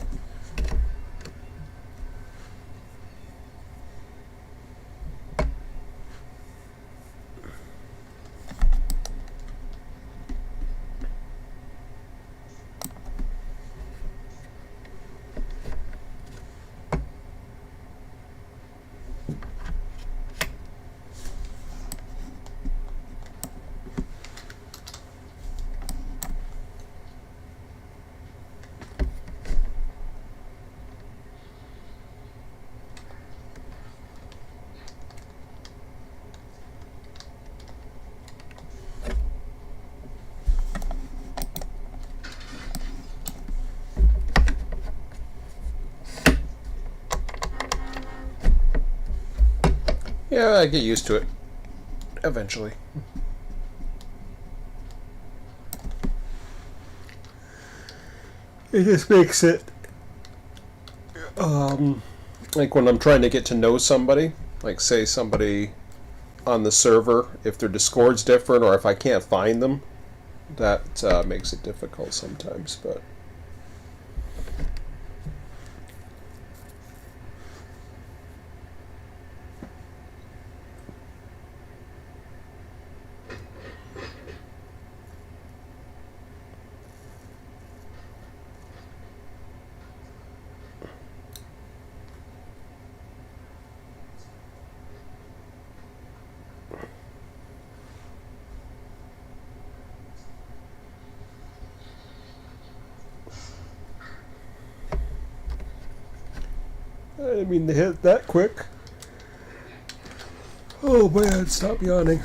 Yeah, I get used to it eventually. It just makes it like when I'm trying to get to know somebody, like say somebody on the server, if their Discord's different or if I can't find them, that makes it difficult sometimes. But I didn't mean to hit that quick. Oh man, stop yawning.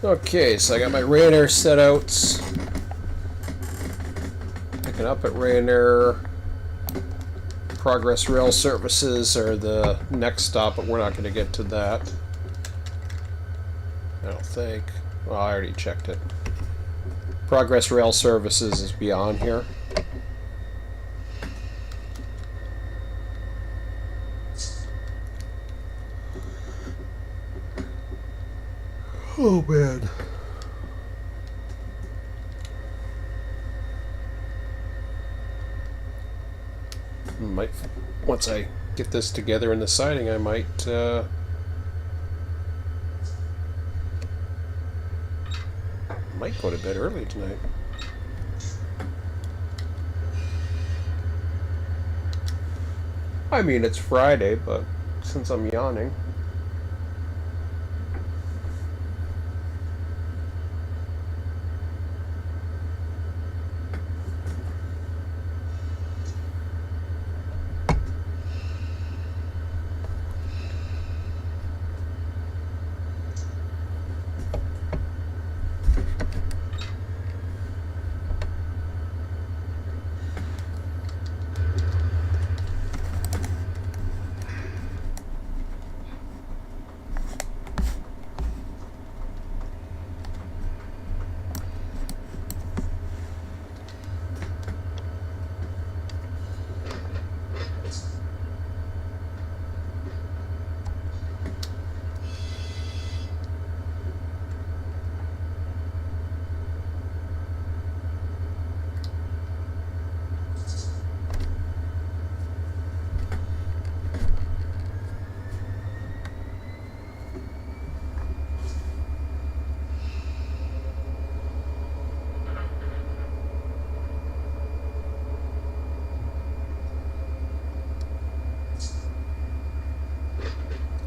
Okay, so I got my Rainer set out. Picking up at Rainer. Progress Rail Services are the next stop, but we're not going to get to that. I don't think. Well, I already checked it. Progress Rail Services is beyond here. Oh man. Might, once I get this together in the siding, I might go to bed early tonight. I mean, it's Friday, but since I'm yawning.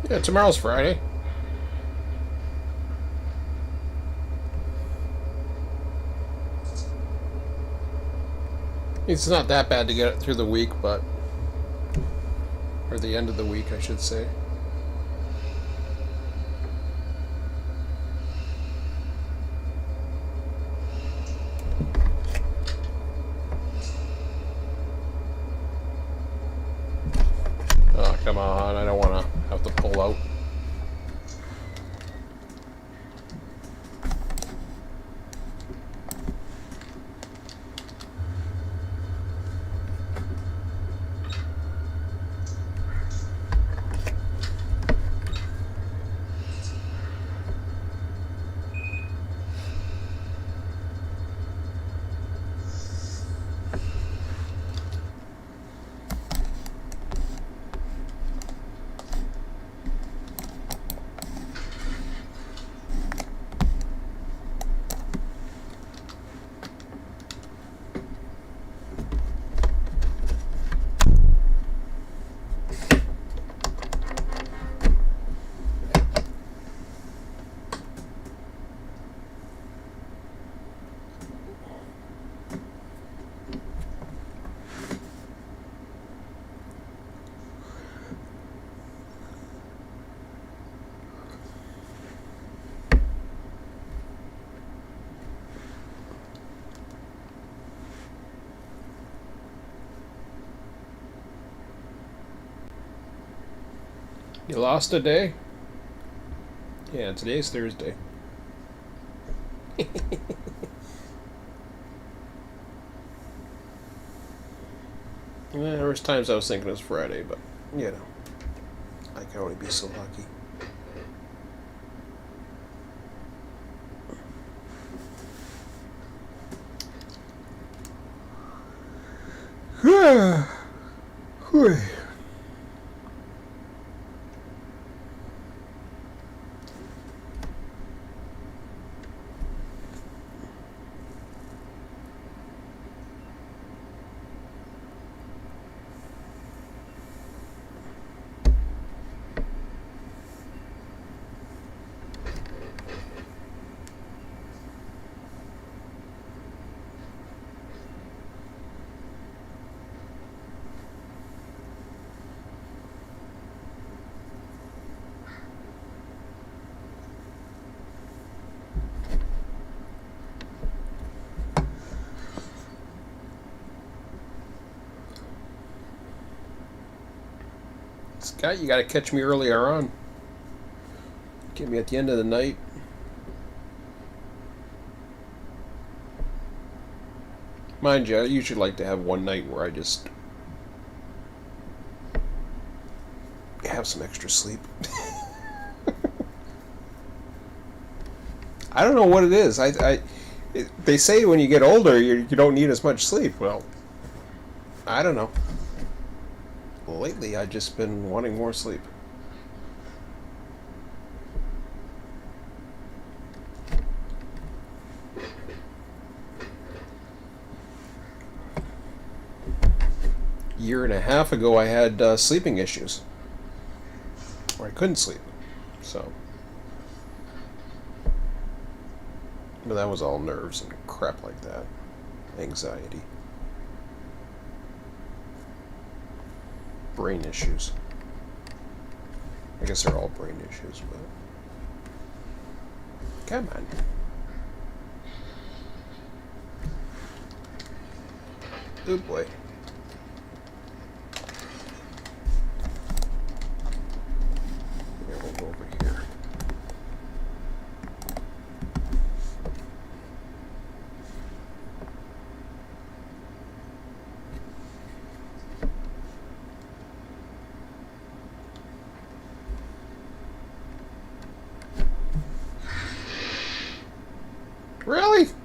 Yeah, tomorrow's Friday. It's not that bad to get it through the week, but... or the end of the week, I should say. Oh, come on, I don't want to have to pull out. You lost a day? Yeah, today's Thursday. There was times I was thinking it was Friday, but, you know, I can only be so lucky. Scott, you gotta catch me earlier on. Get me at the end of the night. Mind you, I usually like to have one night where I just have some extra sleep. I don't know what it is. They say when you get older, you don't need as much sleep. Well, I don't know. Lately, I've just been wanting more sleep. Year and a half ago, I had sleeping issues, or I couldn't sleep. So, but that was all nerves and crap like that, anxiety. Brain issues. I guess they're all brain issues, but come on. Oh boy. Yeah, we'll go over here. Really? What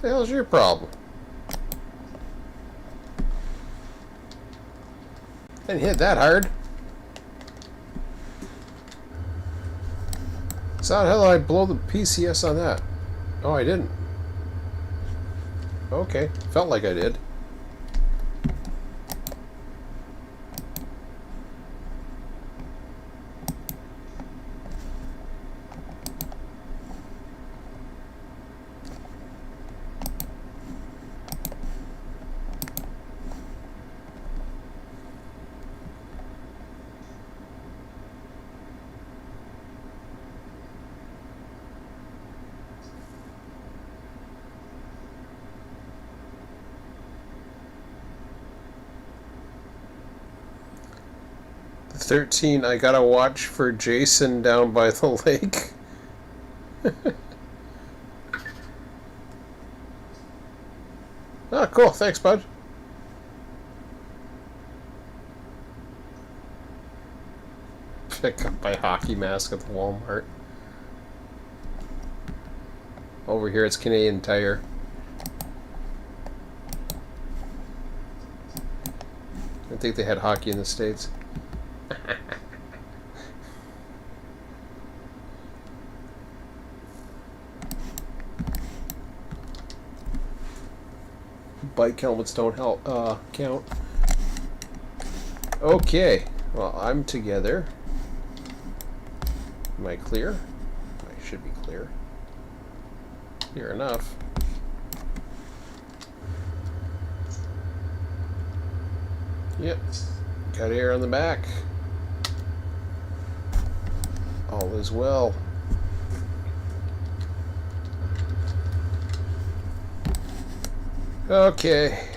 the hell's your problem? Didn't hit that hard. So how the hell did I blow the PCS on that? Oh, I didn't. Okay, felt like I did. The 13, I gotta watch for Jason down by the lake. Oh, cool. Thanks, bud. Pick up my hockey mask at the Walmart. Over here, it's Canadian Tire. I think they had hockey in the States. Bike helmets don't help count. Okay, well, I'm together. Am I clear? I should be clear. Clear enough. Yep, got air on the back. All is well. Okay,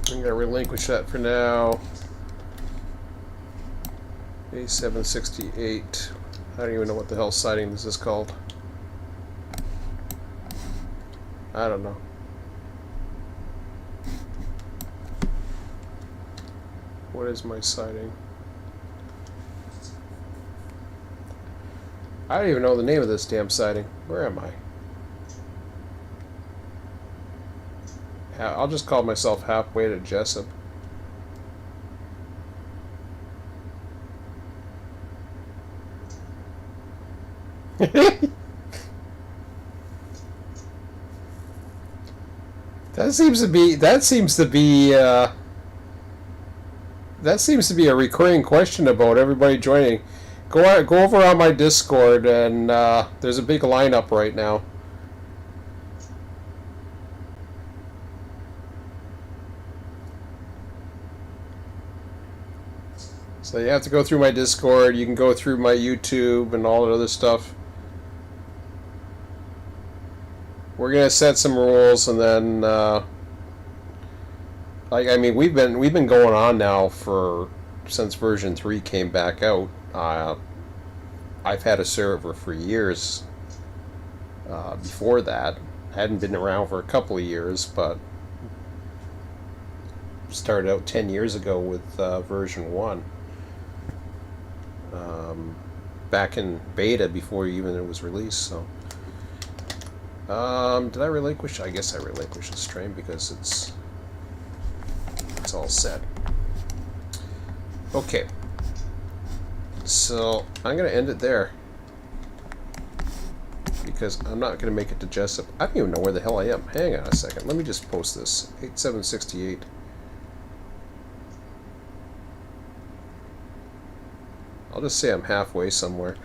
I'm gonna relinquish that for now. A768. I don't even know what the hell sighting this is called. I don't know. What is my sighting? I don't even know the name of this damn sighting. Where am I? I'll just call myself halfway to Jessup. That seems to be a recurring question about everybody joining. Go over on my Discord, and there's a big lineup right now. So you have to go through my Discord. You can go through my YouTube and all that other stuff. We're gonna set some rules, and then I mean, we've been going on now since version 3 came back out. I've had a server for years. Before that, I hadn't been around for a couple of years, but started out 10 years ago with version 1. Back in beta before even it was released. So, did I relinquish? I guess I relinquished the stream because it's all set. Okay. So I'm gonna end it there because I'm not gonna make it to Jessup. I don't even know where the hell I am. Hang on a second. Let me just post this. 8768. I'll just say I'm halfway somewhere.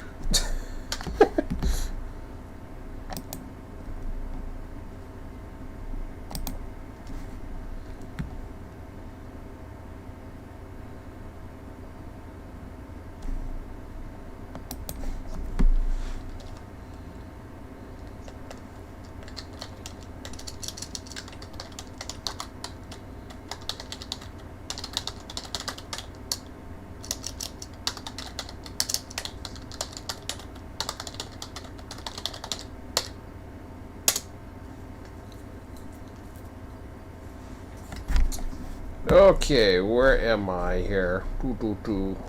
Okay, where am I here?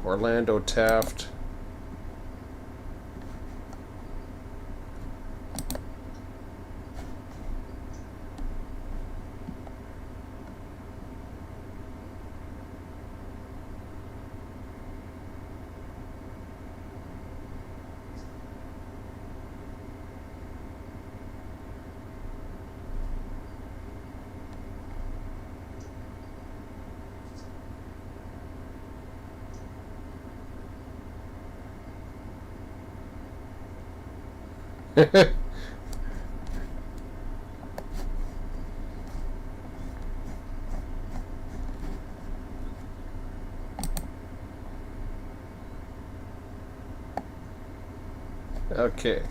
Orlando Taft. Okay.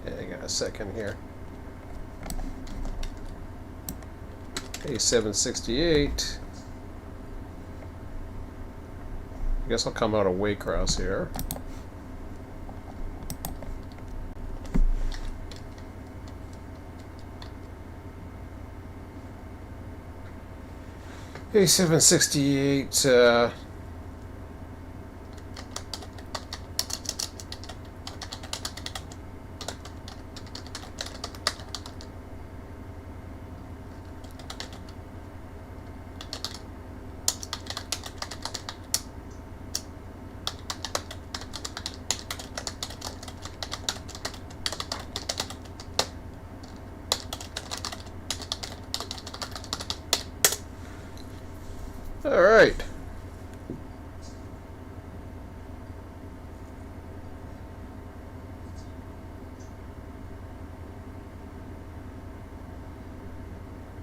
Hang on a second here. A768. I guess I'll come out of Waycross here. A768. All right.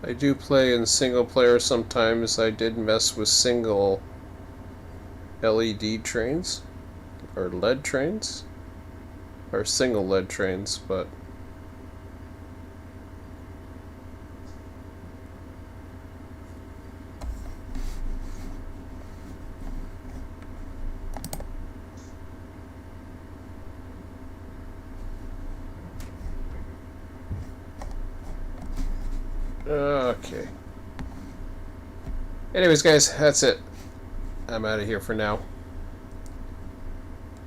I do play in single player sometimes. I did mess with single LED trains, or lead trains, or single lead trains, but Anyways, guys, that's it. I'm out of here for now.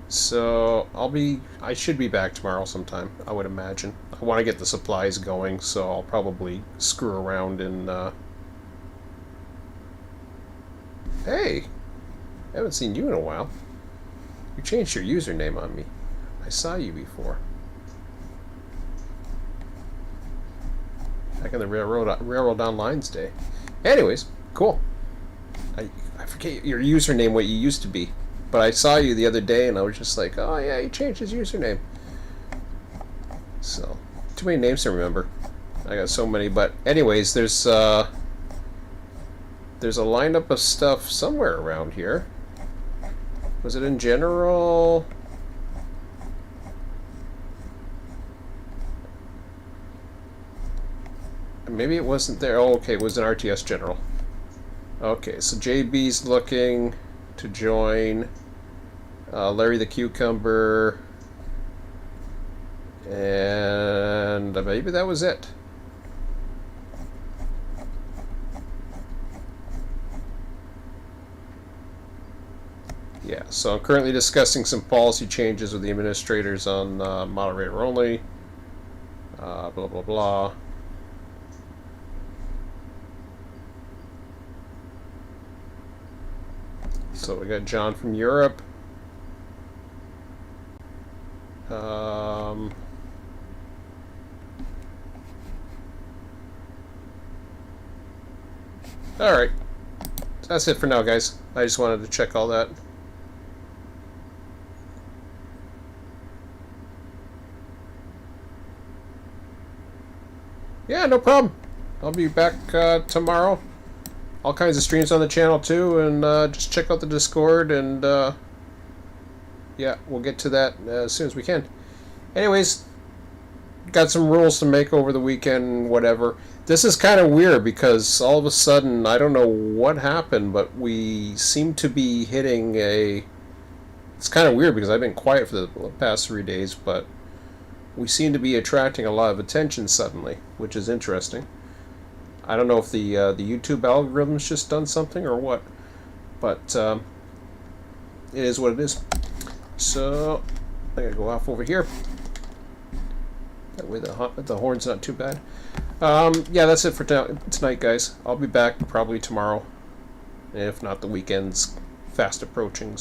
So I should be back tomorrow sometime, I would imagine. I want to get the supplies going, so I'll probably screw around and, Hey! I haven't seen you in a while. You changed your username on me. I saw you before. Back in the Railroad Online's day. Anyways, cool. I forget your username, what you used to be. But I saw you the other day and I was just like, oh yeah, he changed his username. So, too many names to remember. I got so many, but anyways, there's a lineup of stuff somewhere around here. Was it in general? Maybe it wasn't there. Oh, okay, it was in RTS General. Okay, so JB's looking to join. Larry the Cucumber. And maybe that was it. Yeah, so I'm currently discussing some policy changes with the administrators on moderator only. Blah, blah, blah. So we got John from Europe. Alright. That's it for now, guys. I just wanted to check all that. Yeah, no problem. I'll be back tomorrow. All kinds of streams on the channel too, and just check out the Discord, and yeah, we'll get to that as soon as we can. Anyways, got some rules to make over the weekend, whatever. This is kind of weird because all of a sudden, I don't know what happened, but we seem to be hitting a... It's kind of weird because I've been quiet for the past 3 days, but we seem to be attracting a lot of attention suddenly, which is interesting. I don't know if the YouTube algorithm's just done something or what, but it is what it is. So I gotta go off over here. That way the horn's not too bad. Yeah, that's it for tonight, guys. I'll be back probably tomorrow, if not the weekend's fast approaching.